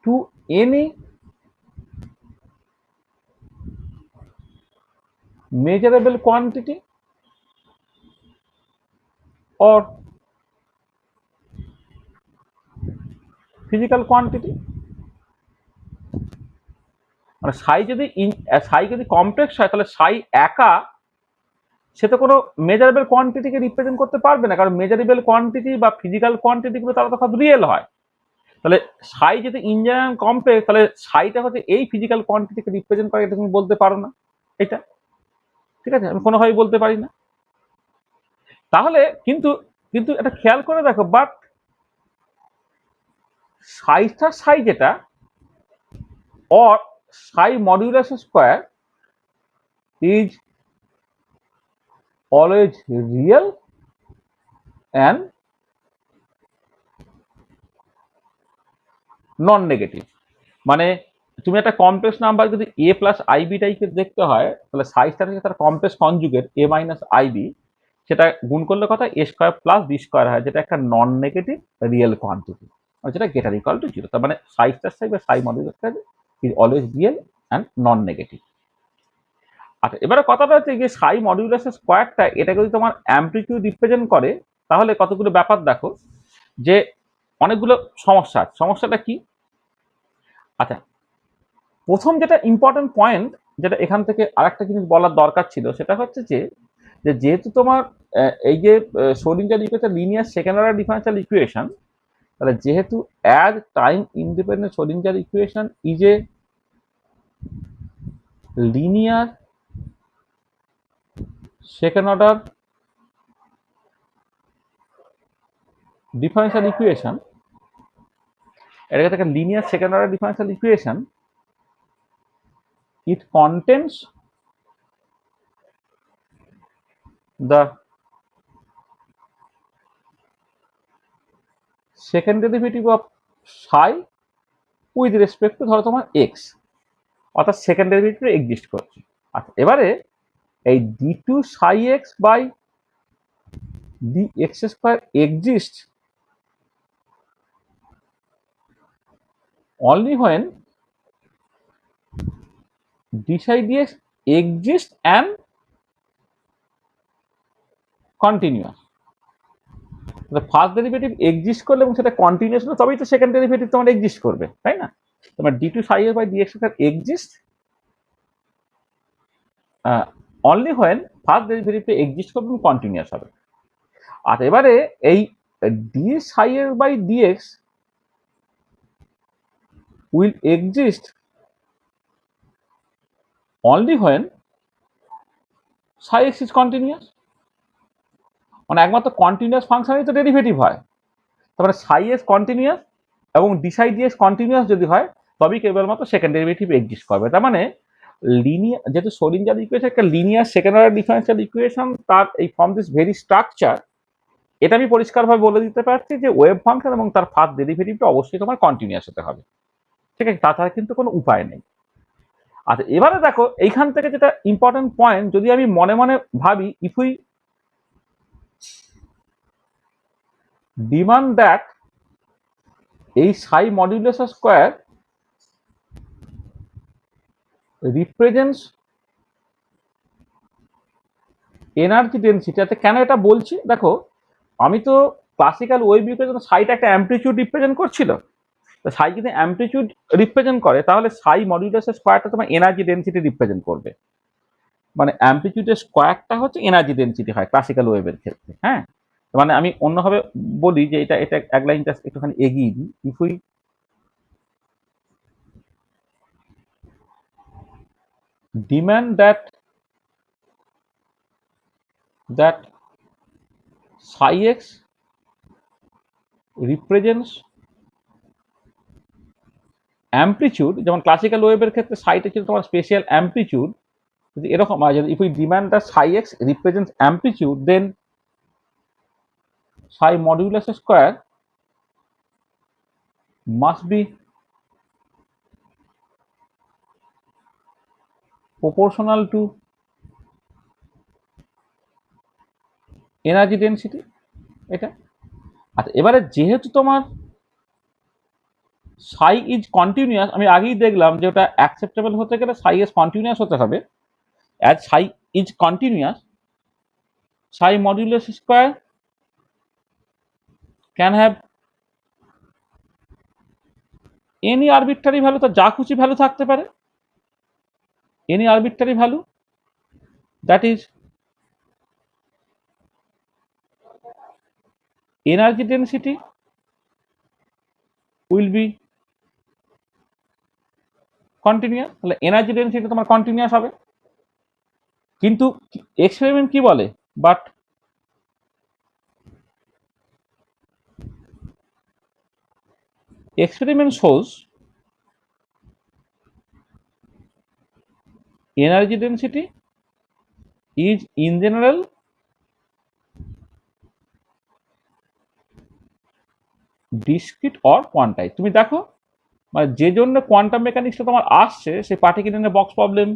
to any measurable quantity or physical quantity। মানে সাই যদি কমপ্লেক্স হয় তাহলে সাই একা সে তো কোনো মেজারেবল কোয়ান্টিটিকে রিপ্রেজেন্ট করতে পারবে না, কারণ মেজারেবল কোয়ান্টিটি বা ফিজিক্যাল কোয়ান্টিটি গুলো তারা তো সব রিয়েল হয়। তাহলে সাই যদি ইঞ্জিনিয়ারিং কমপ্লেক্স, তাহলে সাইটা হচ্ছে এই ফিজিক্যাল কোয়ান্টিটিকে রিপ্রেজেন্ট করে, এটা তুমি বলতে পারো না। এটা ঠিক আছে, আমি কোনোভাবেই বলতে পারি না। তাহলে কিন্তু কিন্তু এটা খেয়াল করে দেখো, বাট সাই যেটা or psi modulus square is always real and non negative. মানে তুমি একটা কমপ্লেক্স নাম্বার যদি a প্লাস আইবি টাইপের দেখতে হয়, তাহলে সাইজটা থেকে তার complex conjugate a minus ib, সেটা গুণ করলে কথা a square plus b square হয়, যেটা একটা নন নেগেটিভ রিয়েল কোয়ান্টিটি, যেটা গ্রেটার ইকুয়াল টু জিরো। তার মানে সাইজটার সাইজ বা psi modulus is always real and non negative. আচ্ছা, এবারে কথাটা হচ্ছে যে সাই মডিউলাসের স্কোয়ারটা, এটা যদি তোমার অ্যামপ্লিটিউড রিপ্রেজেন্ট করে, তাহলে কতগুলো ব্যাপার দেখো, যে অনেকগুলো সমস্যা আছে। সমস্যাটা কি? আচ্ছা, প্রথম যেটা ইম্পর্টেন্ট পয়েন্ট, যেটা এখান থেকে আরেকটা জিনিস বলার দরকার ছিল, সেটা হচ্ছে যে যেহেতু তোমার এই যে Schrodinger equation linear second order differential equation, তাহলে যেহেতু as time independent Schrodinger equation is a linear second order differential equation, এটা একটা linear second order differential equation, it contains the second derivative of psi with respect to ধরো তোমার x, অর্থাৎ second derivative exist করছে। আচ্ছা, এবারে এই d2 psi x by dx square exists only when d psi dx exists and continuous। First derivative exist করলে এবং সেটা কন্টিনিউয়াস হলে তবেই তো সেকেন্ড ডেরিভেটিভ তোমার এক্সিস্ট করবে, তাই না? তোমার d2 psi x by dx square exists only when first ডেরিভেটিভটা এক্সিস্ট করবে এবং কন্টিনিউয়াস হবে। আর এবারে এই ডি সাই এর by dx will exist only when psi x is continuous. মানে একমাত্র কন্টিনিউয়াস ফাংশনই তো ডেরিভেটিভ হয়। তারপরে সাই এক্স কন্টিনিউয়াস এবং ডিসাই ডিএক্স কন্টিনিউয়াস যদি হয়, তবেই কেবলমাত্র সেকেন্ড ডেরিভেটিভ এক্সিস্ট করবে। তার মানে লিনিয়ার, যেহেতু শ্রোডিঞ্জার ইকুয়েশন একটা linear second order differential equation, তার এই ফর্ম দিস ভেরি স্ট্রাকচার, এটা আমি পরিষ্কারভাবে বলে দিতে পারছি যে ওয়েভ ফাংশন এবং তার ফার্স্ট ডেরিভেটিভটা অবশ্যই তোমার কন্টিনিউয়াস হতে হবে, ঠিক আছে? তাছাড়া কিন্তু কোনো উপায় নেই। আচ্ছা, এবারে দেখো এইখান থেকে যেটা ইম্পর্টেন্ট পয়েন্ট, যদি আমি মনে মনে ভাবি, ইফ উই ডিমান্ড দ্যাট এই সাই modulus square represents energy density. কেন এটা বলছি দেখো, আমি তো ক্লাসিক্যাল ওয়েভ ইকুয়েশনে সাইটা একটা অ্যামপ্লিটিউড রিপ্রেজেন্ট করছিল। তো সাই যদি অ্যামপ্লিটিউড রিপ্রেজেন্ট করে, তাহলে সাই মডিউলাস স্কোয়ারটা তোমার এনার্জি ডেনসিটি রিপ্রেজেন্ট করবে। মানে অ্যামপ্লিটিউডের স্কোয়ারটা হচ্ছে এনার্জি ডেনসিটি হয় ক্লাসিক্যাল ওয়েভের ক্ষেত্রে, হ্যাঁ? মানে আমি অন্যভাবে বলি যে এটা এটা এক লাইন জাস্ট একটুখানি এগিয়ে দিই। If we demand that psi x represents amplitude, যেমন ক্লাসিক্যাল ওয়েভের ক্ষেত্রে সাইটা ছিল তোমার স্পেশাল অ্যামপ্লিটিউড, যদি এরকম হয়, যদি if we demand that psi x represents amplitude, then psi modulus square must be proportional to energy density. এটা আচ্ছা, এবারে যেহেতু তোমার সাই ইজ কন্টিনিউয়াস, আমি আগেই দেখলাম যে ওটা অ্যাকসেপ্টেবল হতে গেলে সাই এস কন্টিনিউয়াস হতে হবে। As Sai is continuous, Sai modulus square can have any arbitrary value, তো যা খুশি ভ্যালু থাকতে পারে, any arbitrary value, that is energy density will be continuous. তাহলে এনার্জি ডেন্সিটি তোমার কন্টিনিউয়াস হবে। কিন্তু এক্সপেরিমেন্ট কি বলে, but experiment shows energy density is in general discrete or quantized। তুমি দেখো মানে যে জন্য কোয়ান্টাম মেকানিক্সটা তোমার আসছে, সেই পার্টিকেল বক্স প্রবলেম,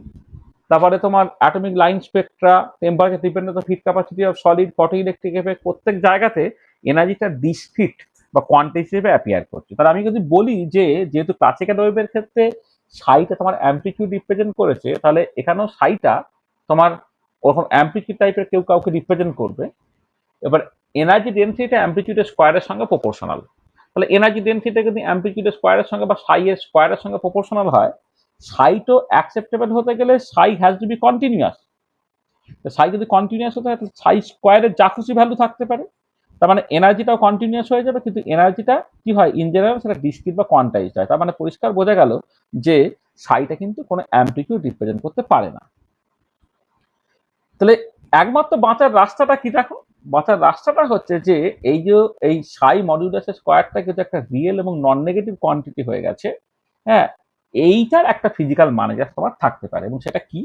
তারপরে তোমার atomic line Spectra, temperature dependence of heat capacity of solid, photo electric effect, প্রত্যেক জায়গাতে এনার্জিটা ডিসক্রিট বা কোয়ান্টাইজ হিসেবে অ্যাপিয়ার করছে। তাহলে আমি যদি বলি যে যেহেতু ক্লাসিক্যাল ওয়েভের ক্ষেত্রে সাইটা তোমার অ্যাম্পলিটিউড রিপ্রেজেন্ট করেছে, তাহলে এখানেও সাইটা তোমার ওরকম অ্যাম্পলিটিউড টাইপের কেউ কাউকে রিপ্রেজেন্ট করবে। এবার এনার্জি ডেন্সিটি অ্যাম্পলিটিউডের স্কোয়ারের সঙ্গে প্রপোর্শনাল। তাহলে এনার্জি ডেন্সিটি যদি অ্যাম্পলিটিউডের স্কোয়ারের সঙ্গে বা সাই এর স্কোয়ারের সঙ্গে প্রপোর্শনাল হয়, সাই তো অ্যাকসেপ্টেবল হতে গেলে সাই হ্যাজ টু বি কন্টিনিউয়াস। সাই যদি কন্টিনিউয়াস হতে হয়, তাহলে সাই স্কোয়ারের যা খুশি ভ্যালু থাকতে পারে, তার মানে এনার্জিটাও কন্টিনিউয়াস হয়ে যাবে। কিন্তু এনার্জিটা কি হয়, ইন জেনারেল সেটা ডিসক্রিট বা কোয়ান্টাইজড হয়। তার মানে পরিষ্কার বোঝা গেল যে সাইটা কিন্তু কোনো অ্যাম্পলিটিউড রিপ্রেজেন্ট করতে পারে না। তাহলে একমাত্র বাঁচার রাস্তাটা কি দেখো, বাঁচার রাস্তাটা হচ্ছে যে এই যে এই সাই মডিউলাসের স্কোয়ারটা কিন্তু একটা রিয়েল এবং নন নেগেটিভ কোয়ান্টিটি হয়ে গেছে। হ্যাঁ, এইটার একটা ফিজিক্যাল মানে যা তোমার থাকতে পারে, এবং সেটা কি?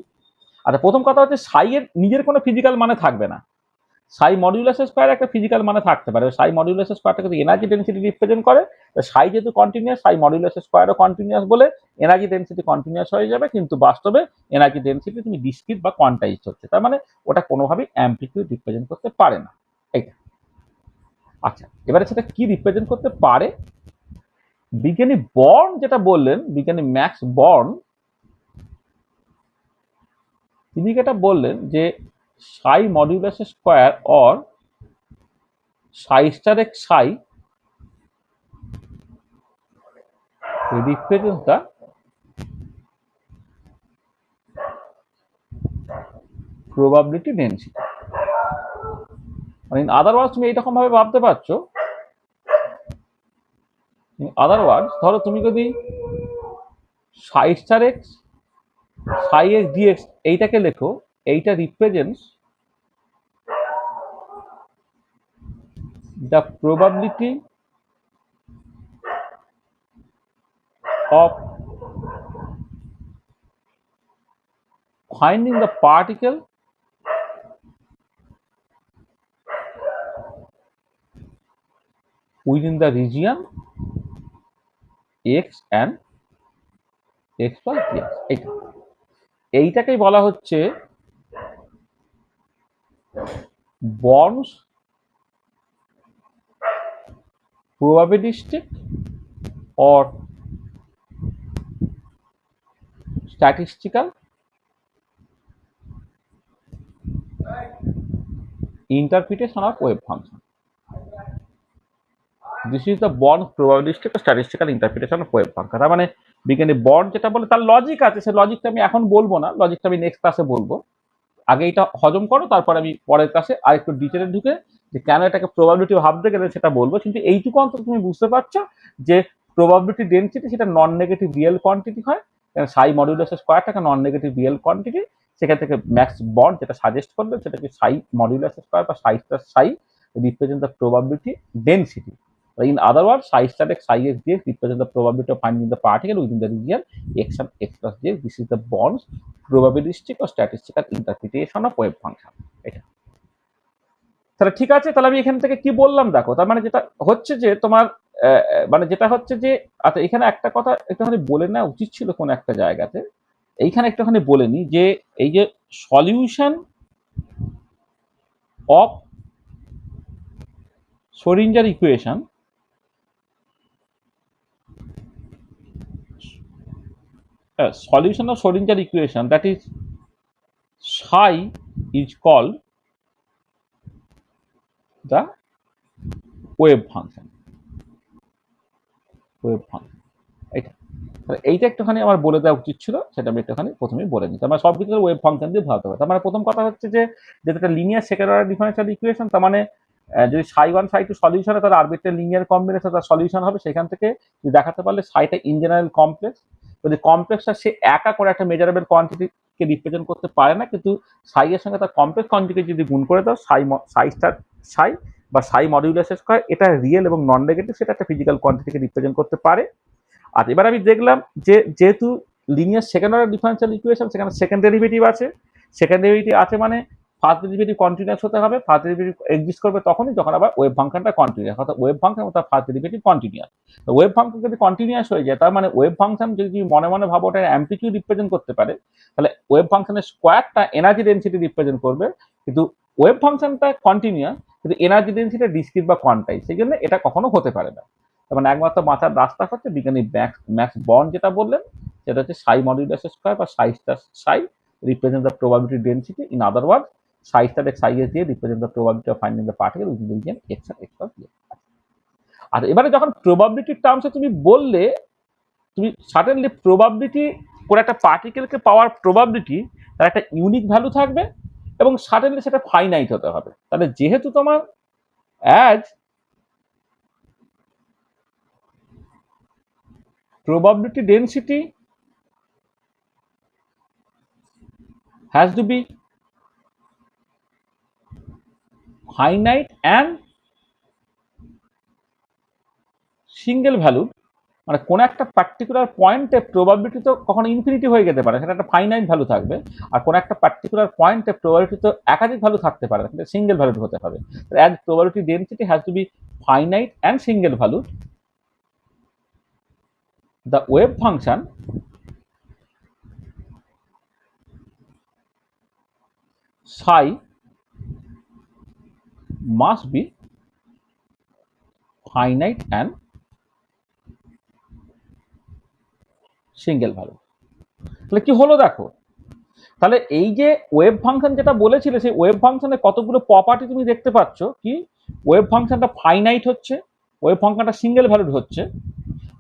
আচ্ছা, প্রথম কথা হচ্ছে সাই এর নিজের কোনো ফিজিক্যাল মানে থাকবে না। সাই মডিউলাস স্কোয়ার একটা ফিজিক্যাল মানে থাকতে পারে। সাই মডিউলাস স্কোয়ারটা কিন্তু এনার্জি ডেন্সিটি রিপ্রেজেন্ট করে। সাই যেহেতু কন্টিনিউয়াস, সাই মডিউলাস স্কোয়ারও কন্টিনিউয়াস বলে এনার্জি ডেন্সিটি কন্টিনিউয়াস হয়ে যাবে। কিন্তু বাস্তবে এনার্জি ডেন্সিটি তুমি ডিসক্রিট বা কোয়ান্টাইজড হচ্ছে, তার মানে ওটা কোনোভাবেই অ্যাম্পলিটিউড রিপ্রেজেন্ট করতে পারে না। এইটা আচ্ছা, এবারে সেটা কি রিপ্রেজেন্ট করতে পারে? বিজ্ঞানী বর্ন যেটা বললেন, বিজ্ঞানী ম্যাক্স বর্ন, তিনি যেটা বললেন যে সাই modulus square or Sai star x Sai represents the probability density। মানে আদারওয়াইজ তুমি এইরকম ভাবে ভাবতে পারছো, আদারওয়াইজ ধরো তুমি যদি সাই স্টার এক্স সাই এক্স ডিএক্স এইটাকে লেখো, এইটা represents the probability of finding the particle within the region x and x plus dx। এইটাকেই বলা হচ্ছে বর্নস probabilistic or statistical interpretation of wave function। This is the born probabilistic statistical interpretation of wave function. তার মানে বিজ্ঞানী born যেটা বলে তার logic আছে, সে লজিকটা আমি এখন বলবো না, লজিকটা আমি নেক্সট ক্লাসে বলবো। আগে এটা হজম করো, তারপর আমি পরের ক্লাসে আরেকটু ডিটেলে ঢুকে যে কেন এটাকে প্রবাবিলিটি ভাবতে গেলে সেটা বলবো। কিন্তু এইটুকু অন্তত তুমি বুঝতে পারছো যে প্রবাবিলিটি ডেন্সিটি সেটা নন নেগেটিভ রিয়েল কোয়ান্টিটি হয়, সাই মডিউলাস স্কোয়ারটাকে নন নেগেটিভ রিয়েল কোয়ান্টিটি। সেখান থেকে ম্যাক্স বর্ন যেটা সাজেস্ট করবে সেটাকে সাই মডিউলাস স্কোয়ার বা সাই plus Sai represent the probability density. In other words, psi star x psi x dx represent the probability of finding the particle within the region x and x plus dx। This is the Born's probabilistic or statistical interpretation of wave function। এটা তাহলে ঠিক আছে, তাহলে আমি এখান থেকে কি বললাম দেখো, তার মানে যেটা হচ্ছে যে তোমার মানে যেটা হচ্ছে যে, আচ্ছা এখানে একটা কথা একটুখানি বলে নেওয়া উচিত ছিল কোন একটা জায়গাতে, এইখানে একটুখানি বলে নিই যে এই যে solution of Schrodinger equation, solution of Schrodinger equation, that is psi is called the wave function. Wave function. এটা এইটা একটুখানি আমার বলে দেওয়া উচিত ছিল, সেটা আমি একটুখানি প্রথমেই বলে নিই। তার মানে সব কিছু ওয়েভ ফাংশন দিয়ে ভাবতে হবে। তার মানে প্রথম কথা হচ্ছে যে যেটা একটা linear second order differential equation, তার মানে যদি সাই ওয়ান সাই টু সলিউশন হয় তাহলে আরবিট্রারি লিনিয়ার কম্বিনেশন তার সলিউশন হবে। সেখান থেকে যদি দেখাতে পারলে সাইটা ইন জেনারেল কমপ্লেক্স, যদি কমপ্লেক্সটা সে একা করে একটা মেজারেবল কোয়ান্টিটিকে রিপ্রেজেন্ট করতে পারে না, কিন্তু সাই এর সঙ্গে তার কমপ্লেক্স কনজুগেট যদি গুণ করে দাও সাই স্টার সাই বা সাই মডিউলাস স্কয়ার, এটা রিয়েল এবং নন নেগেটিভ, সেটা একটা ফিজিক্যাল কোয়ান্টিটিকে রিপ্রেজেন্ট করতে পারে। আর এবার আমি দেখলাম যে যেহেতু linear second order differential equation, সেখানে সেকেন্ড ডেরিভেটিভ আছে, সেকেন্ড ডেরিভেটিভ আছে মানে ফার্স্ট ডেরিভেটিভ কন্টিনিউয়াস হতে হবে। ফার্স্ট ডেরিভেটিভ এক্সিস্ট করবে তখনই যখন আবার ওয়েভ ফাংশনটা কন্টিনিউয়াস, অর্থাৎ ওয়েভ ফাংশন তার ফার্স্ট ডেরিভেটিভ কন্টিনিউয়াস। তো ওয়েভ ফাংশন যদি কন্টিনিউয়াস হয়ে যায়, তার মানে ওয়েভ ফাংশন যদি মনে মনে ভাবো ওটা অ্যাম্পলিটিউড রিপ্রেজেন্ট করতে পারে, তাহলে ওয়েভ ফাংশনের স্কোয়ারটা এনার্জি ডেনসিটি রিপ্রেজেন্ট করবে। কিন্তু ওয়েভ ফাংশনটা কন্টিনিউয়াস, কিন্তু এনার্জি ডেনসিটি ডিসক্রিট বা কোয়ান্টাইজ, সেই জন্য এটা কখনো হতে পারে না। তার মানে একমাত্র বাঁচার রাস্তা হচ্ছে বিজ্ঞানী ম্যাক্স বর্ন যেটা বললেন, সেটা হচ্ছে সাই মডিউলাস স্কয়ার বা psi star psi represent the probability density. In other word, psi star x psi s দিয়ে represent the probability of finding the particle with the region x আর এক্স প্লাস। আর এবারে যখন প্রবাবিলিটির টার্মসে তুমি বললে, তুমি সার্টেনলি প্রবাবিলিটি কোন একটা পার্টিকেলকে পাওয়ার প্রবাবিলিটি তার একটা ইউনিক ভ্যালু থাকবে এবং সার্টেনলি সেটা ফাইনাইট হতে হবে। তাহলে যেহেতু তোমার as probability density has to be finite and single value, মানে কোন একটা পার্টিকুলার পয়েন্টে প্রবাবিলিটি তো কখনো ইনফিনিটি হয়ে যেতে পারে, সেটা একটা ফাইনাইট ভ্যালু থাকবে। আর কোন একটা পার্টিকুলার পয়েন্টে প্রবাবিলিটি তো একাধিক ভ্যালু থাকতে পারে, সেটা সিঙ্গেল ভ্যালু হতে হবে। As probability density has to be finite and single value, the wave function psi must be finite and single value। তাহলে কি হলো দেখো, তাহলে এই যে ওয়েভ ফাংশন যেটা বলেছিলে, সেই ওয়েভ ফাংশনের কতগুলো প্রপার্টি তুমি দেখতে পাচ্ছ। কি, ওয়েভ ফাংশনটা ফাইনাইট হচ্ছে, ওয়েভ ফাংশনটা সিঙ্গেল ভ্যালুড হচ্ছে,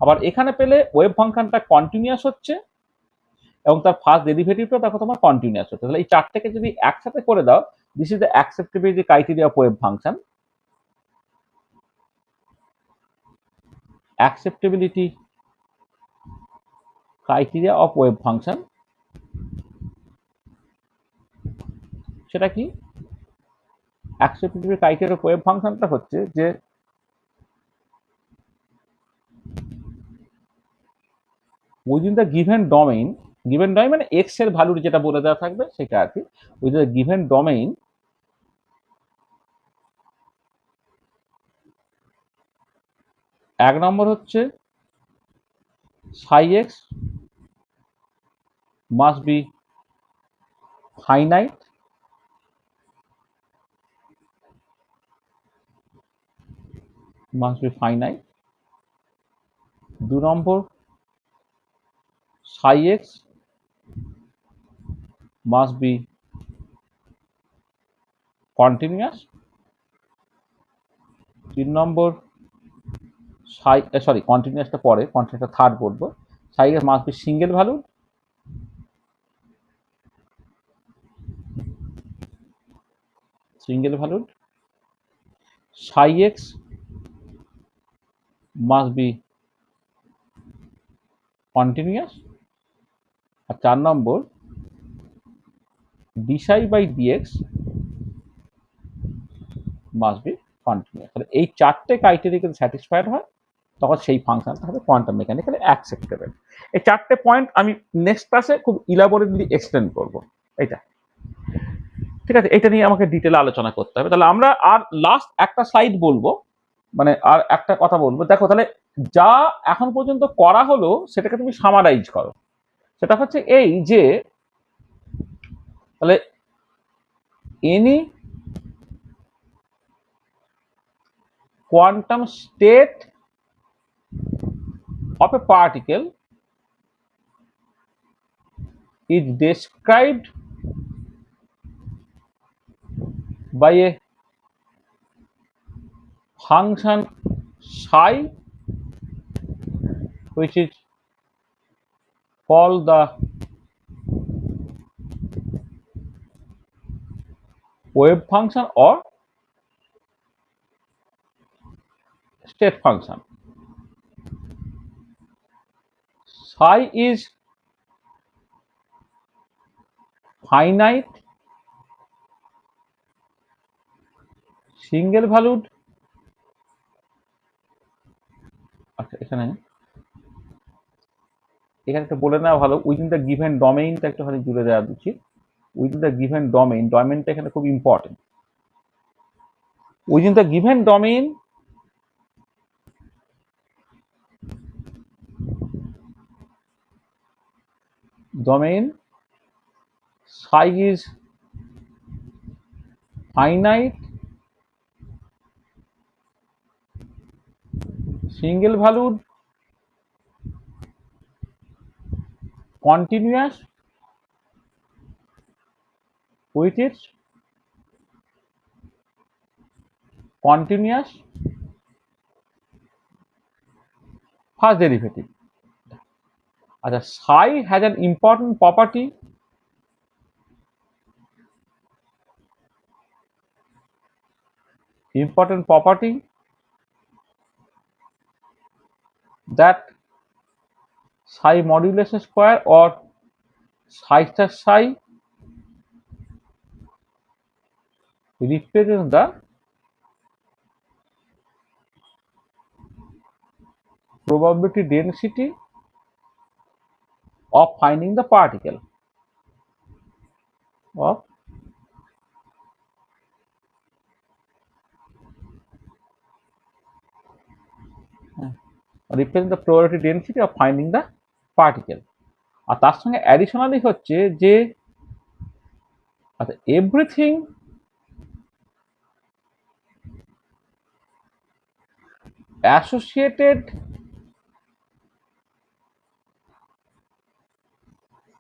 আবার এখানে পেলে ওয়েভ ফাংশনটা কন্টিনিউয়াস হচ্ছে এবং তার ফার্স্ট ডেরিভেটিভটা দেখো তোমার কন্টিনিউয়াস হচ্ছে। তাহলে এই চারটাকে যদি একসাথে করে দাও, this is the acceptability criteria of wave function. Acceptability criteria of wave function, সেটা কি? অ্যাকসেপ্টেবিলিটি ক্রাইটেরিয়া অফ ওয়েভ ফাংশনটা হচ্ছে যে within the given domain, given domain মানে এক্স এর ভ্যালু যেটা বলে দেওয়া থাকবে সেটা আর কি, উইদিন দ্য গিভেন ডোমেইন এক নম্বর হচ্ছে psi x must be finite, দু নম্বর psi x must be continuous, তিন নম্বর কন্টিনিউয়াসটা পরে, কন্টিনিউয়াসটা থার্ড বলবো, psi x must be single valued, psi x must be continuous, আর চার নম্বর dψ by dx must be continuous। তাহলে এই চারটে ক্রাইটেরিয়া যদি স্যাটিসফাইড হয়, তখন সেই ফাংশনটা হবে কোয়ান্টাম মেকানিক্যালি অ্যাকসেপ্টেবল। এই চারটে পয়েন্ট আমি নেক্সট ক্লাসে খুব ইলাবোরেটলি এক্সপ্লেন করব। এটা ঠিক আছে, এটা নিয়ে আমাকে ডিটেলে আলোচনা করতে হবে। তাহলে আমরা আর লাস্ট একটা স্লাইড বলবো, মানে আর একটা কথা বলবো, দেখো তাহলে যা এখন পর্যন্ত করা হলো সেটাকে তুমি সামারাইজ করো। সেটা হচ্ছে এই যে তাহলে any quantum state of a particle is described by a function psi which is called the wave function or state function. Psi is finite single valued, আচ্ছা এখানে একটা বলে নেওয়া ভালো, উইদিন দ্য গিভেন ডোমেইনটা একটুখানি জুড়ে দেওয়া উচিত। উইদিন দ্য গিভেন ডোমেইনটা এখানে খুব important. Within the given domain psi is finite single valued continuous with its continuous first derivative. আচ্ছা, psi has an important property that psi modulus square or psi star psi represents the probability density of finding the particle of represent the probability density of finding the particle. আর তার সঙ্গে additionally হচ্ছে যে আচ্ছা everything associated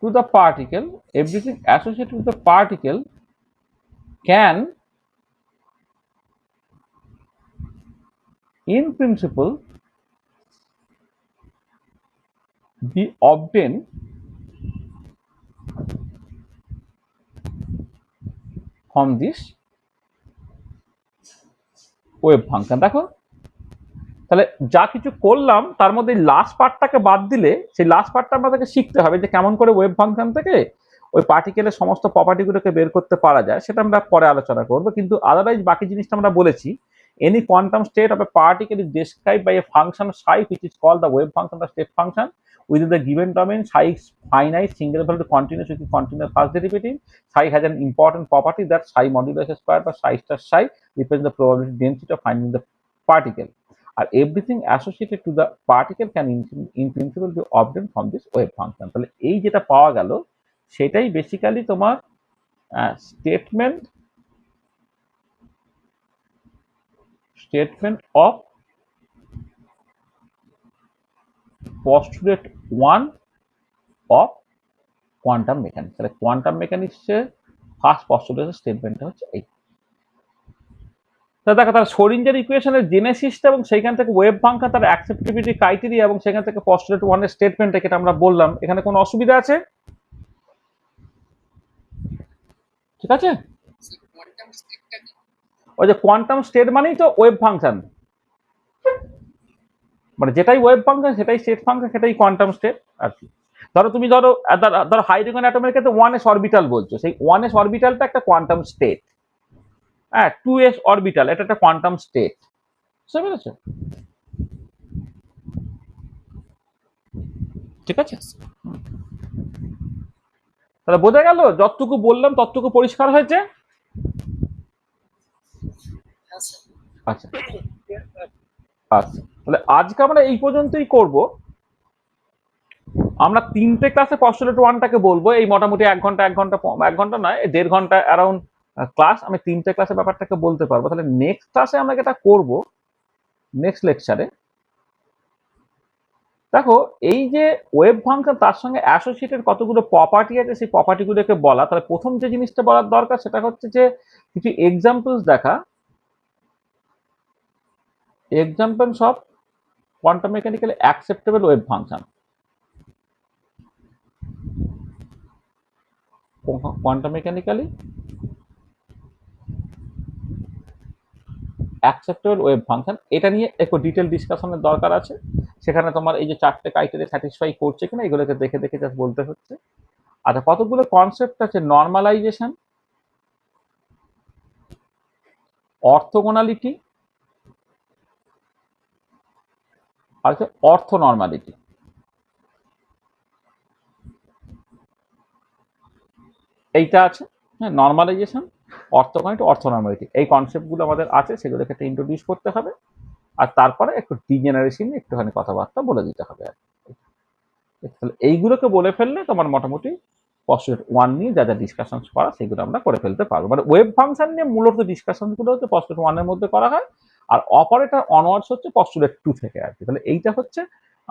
to the particle, everything associated with the particle can in principle be obtained from this wave function. দেখো তাহলে যা কিছু করলাম তার মধ্যে লাস্ট পার্টটাকে বাদ দিলে সেই লাস্ট পার্টটা আমাদেরকে শিখতে হবে যে কেমন করে ওয়েভ ফাংশন থেকে ওই পার্টিকেলের সমস্ত প্রপার্টিগুলোকে বের করতে পারা যায়, সেটা আমরা পরে আলোচনা করব। কিন্তু আদারওয়াইজ বাকি জিনিসটা আমরা বলেছি, any quantum state of a particle is described by a function psi which is called the wave function or state function within the given domain. Psi is finite single valued continuous with continuous first derivative. Psi has an important property that psi modulus square by psi star psi represents the probability density of finding the particle. আর everything associated to the particle can in principle be obtain from this wave function. তাহলে এই যেটা পাওয়া গেল সেটাই basically তোমার statement of postulate 1 of quantum mechanics. তাহলে কোয়ান্টাম মেকানিক্সের ফার্স্ট পস্টুলেটের স্টেটমেন্টটা হচ্ছে এই। দেখো তার স্ক্রোডিঞ্জার ইকুয়েশনের জেনেসিসটা এবং সেইখান থেকে ওয়েভ ফাংশন তার অ্যাকসেপ্টেবিলিটি ক্রাইটেরিয়া এবং সেখান থেকে পস্টুলেট 1 এর স্টেটমেন্ট এটা আমরা বললাম। এখানে কোনো অসুবিধা আছে? ঠিক আছে, ওই যে কোয়ান্টাম স্টেট মানেই তো ওয়েভ ফাংশন, মানে যেটাই ওয়েভ ফাংশন সেটাই স্টেট ফাংশন সেটাই কোয়ান্টাম স্টেট আর কি। ধরো তুমি ধরো হাইড্রোজেন অ্যাটমের ক্ষেত্রে 1s অরবিটাল বলছো, সেই 1s অরবিটালটা একটা কোয়ান্টাম স্টেট। হ্যাঁ, 2s অরবিটাল এটা একটা কোয়ান্টাম স্টেট। বুঝতে পেরেছো? ঠিক আছে, তাহলে বোঝা গেল? যতটুকু বললাম ততটুকু পরিষ্কার হয়েছে? আচ্ছা আচ্ছা, তাহলে আজকে আমরা এই পর্যন্তই করব। আমরা 3টে ক্লাসে পস্টুলেট 1টাকে বলবো, এই মোটামুটি 1 ঘন্টা 1 ঘন্টা নয়, 1.5 ঘন্টা অ্যারাউন্ড ক্লাস। আমি 3টে ক্লাসে ব্যাপারটাকে বলতে পারবো। তাহলে নেক্সট ক্লাসে আমরা যেটা করব, নেক্সট লেকচারে, দেখো এই যে ওয়েভ ফাংশন তার সঙ্গে অ্যাসোসিয়েটেড কতগুলো প্রপার্টি আছে, সেই প্রপার্টিগুলোকে বলা। তাহলে প্রথম যে জিনিসটা বলার দরকার সেটা হচ্ছে যে কিছু এক্সাম্পলস দেখা, examples of quantum mechanically acceptable wave function. Quantum mechanically acceptable wave function, এটা নিয়ে একটু ডিটেল ডিসকাশনের দরকার আছে। সেখানে তোমার এই যে 4টে ক্রাইটেরিয়া স্যাটিসফাই করছে কিনা এগুলোকে দেখে দেখে জাস্ট বলতে হচ্ছে। আচ্ছা, কতগুলো কনসেপ্ট আছে, নর্মালাইজেশন, অর্থোগোনালিটি, আর হচ্ছে অর্থ নর্মালিটি। এইটা আছে, হ্যাঁ, নর্মালাইজেশন, অর্থোগোনালিটি, অর্থ নর্মালিটি, এই কনসেপ্টগুলো আমাদের আছে, সেগুলোকে একটা ইন্ট্রোডিউস করতে হবে। আর তারপরে একটু ডিজেনারেশন নিয়ে একটুখানি কথাবার্তা বলে দিতে হবে আর কি। তাহলে এইগুলোকে বলে ফেললে তোমার মোটামুটি পস্টুলেট 1 নিয়ে যা যা ডিসকাশন করা সেগুলো আমরা করে ফেলতে পারবো। মানে ওয়েভ ফাংশন নিয়ে মূলত ডিসকাশনগুলো হচ্ছে পস্টুলেট 1 এর মধ্যে করা হয়, আর অপারেটর অনওয়ার্ডস হচ্ছে পস্টুলেট 2 থেকে আর কি। তাহলে এইটা হচ্ছে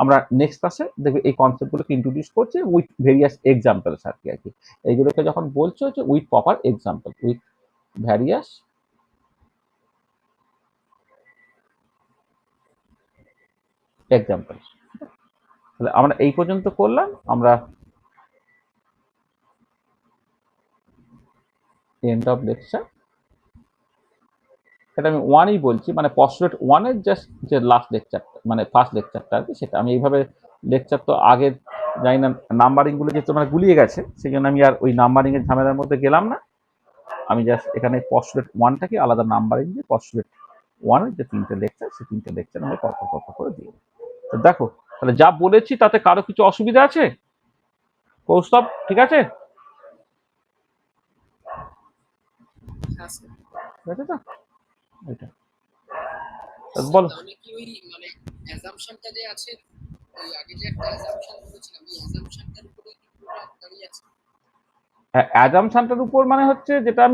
আমরা নেক্সট ক্লাসে দেখবে এই কনসেপ্টগুলোকে ইন্ট্রোডিউস করছি উইথ ভেরিয়াস এক্সাম্পলস আর কি। এইগুলোকে যখন বলছো হচ্ছে with proper example, with various example. তাহলে আমরা এই পর্যন্ত করলাম। আমরা এন্ড অফ লেকচার। সেটা আমি 1ই বলছি, মানে পস্টুলেট 1-এর জাস্ট যে লাস্ট লেকচার, মানে ফার্স্ট লেকচারটা আর কি, সেটা আমি এইভাবে লেকচার তো আগে জানি না, নাম্বারিংগুলো যেহেতু মানে গুলিয়ে গেছে সেই জন্য আমি আর ওই নাম্বারিংয়ের ঝামেলার মধ্যে গেলাম না। আমি জাস্ট এখানে পস্টুলেট 1টাকে আলাদা নাম্বারিং দিয়ে পস্টুলেট 1-এর যে 3টে লেকচার, সেই 3টে লেকচার আমি পরপর করে দিয়ে। তো দেখো, তাহলে যা বলেছি তাতে কারো কিছু অসুবিধা আছে? কৌস্তব ঠিক আছে? ঠিক আছে তো? এটা বলো। তাহলে কি ওই মানে অ্যাজাম্পশনটা যে আছে, ওই আগে যে একটা অ্যাজাম্পশন বলেছিলাম, এই অ্যাজাম্পশনটার উপরে কি পুরোটা দাঁড়িয়ে আছে? অ্যাজাম্পশনটার উপর মানে হচ্ছে যেটা আমি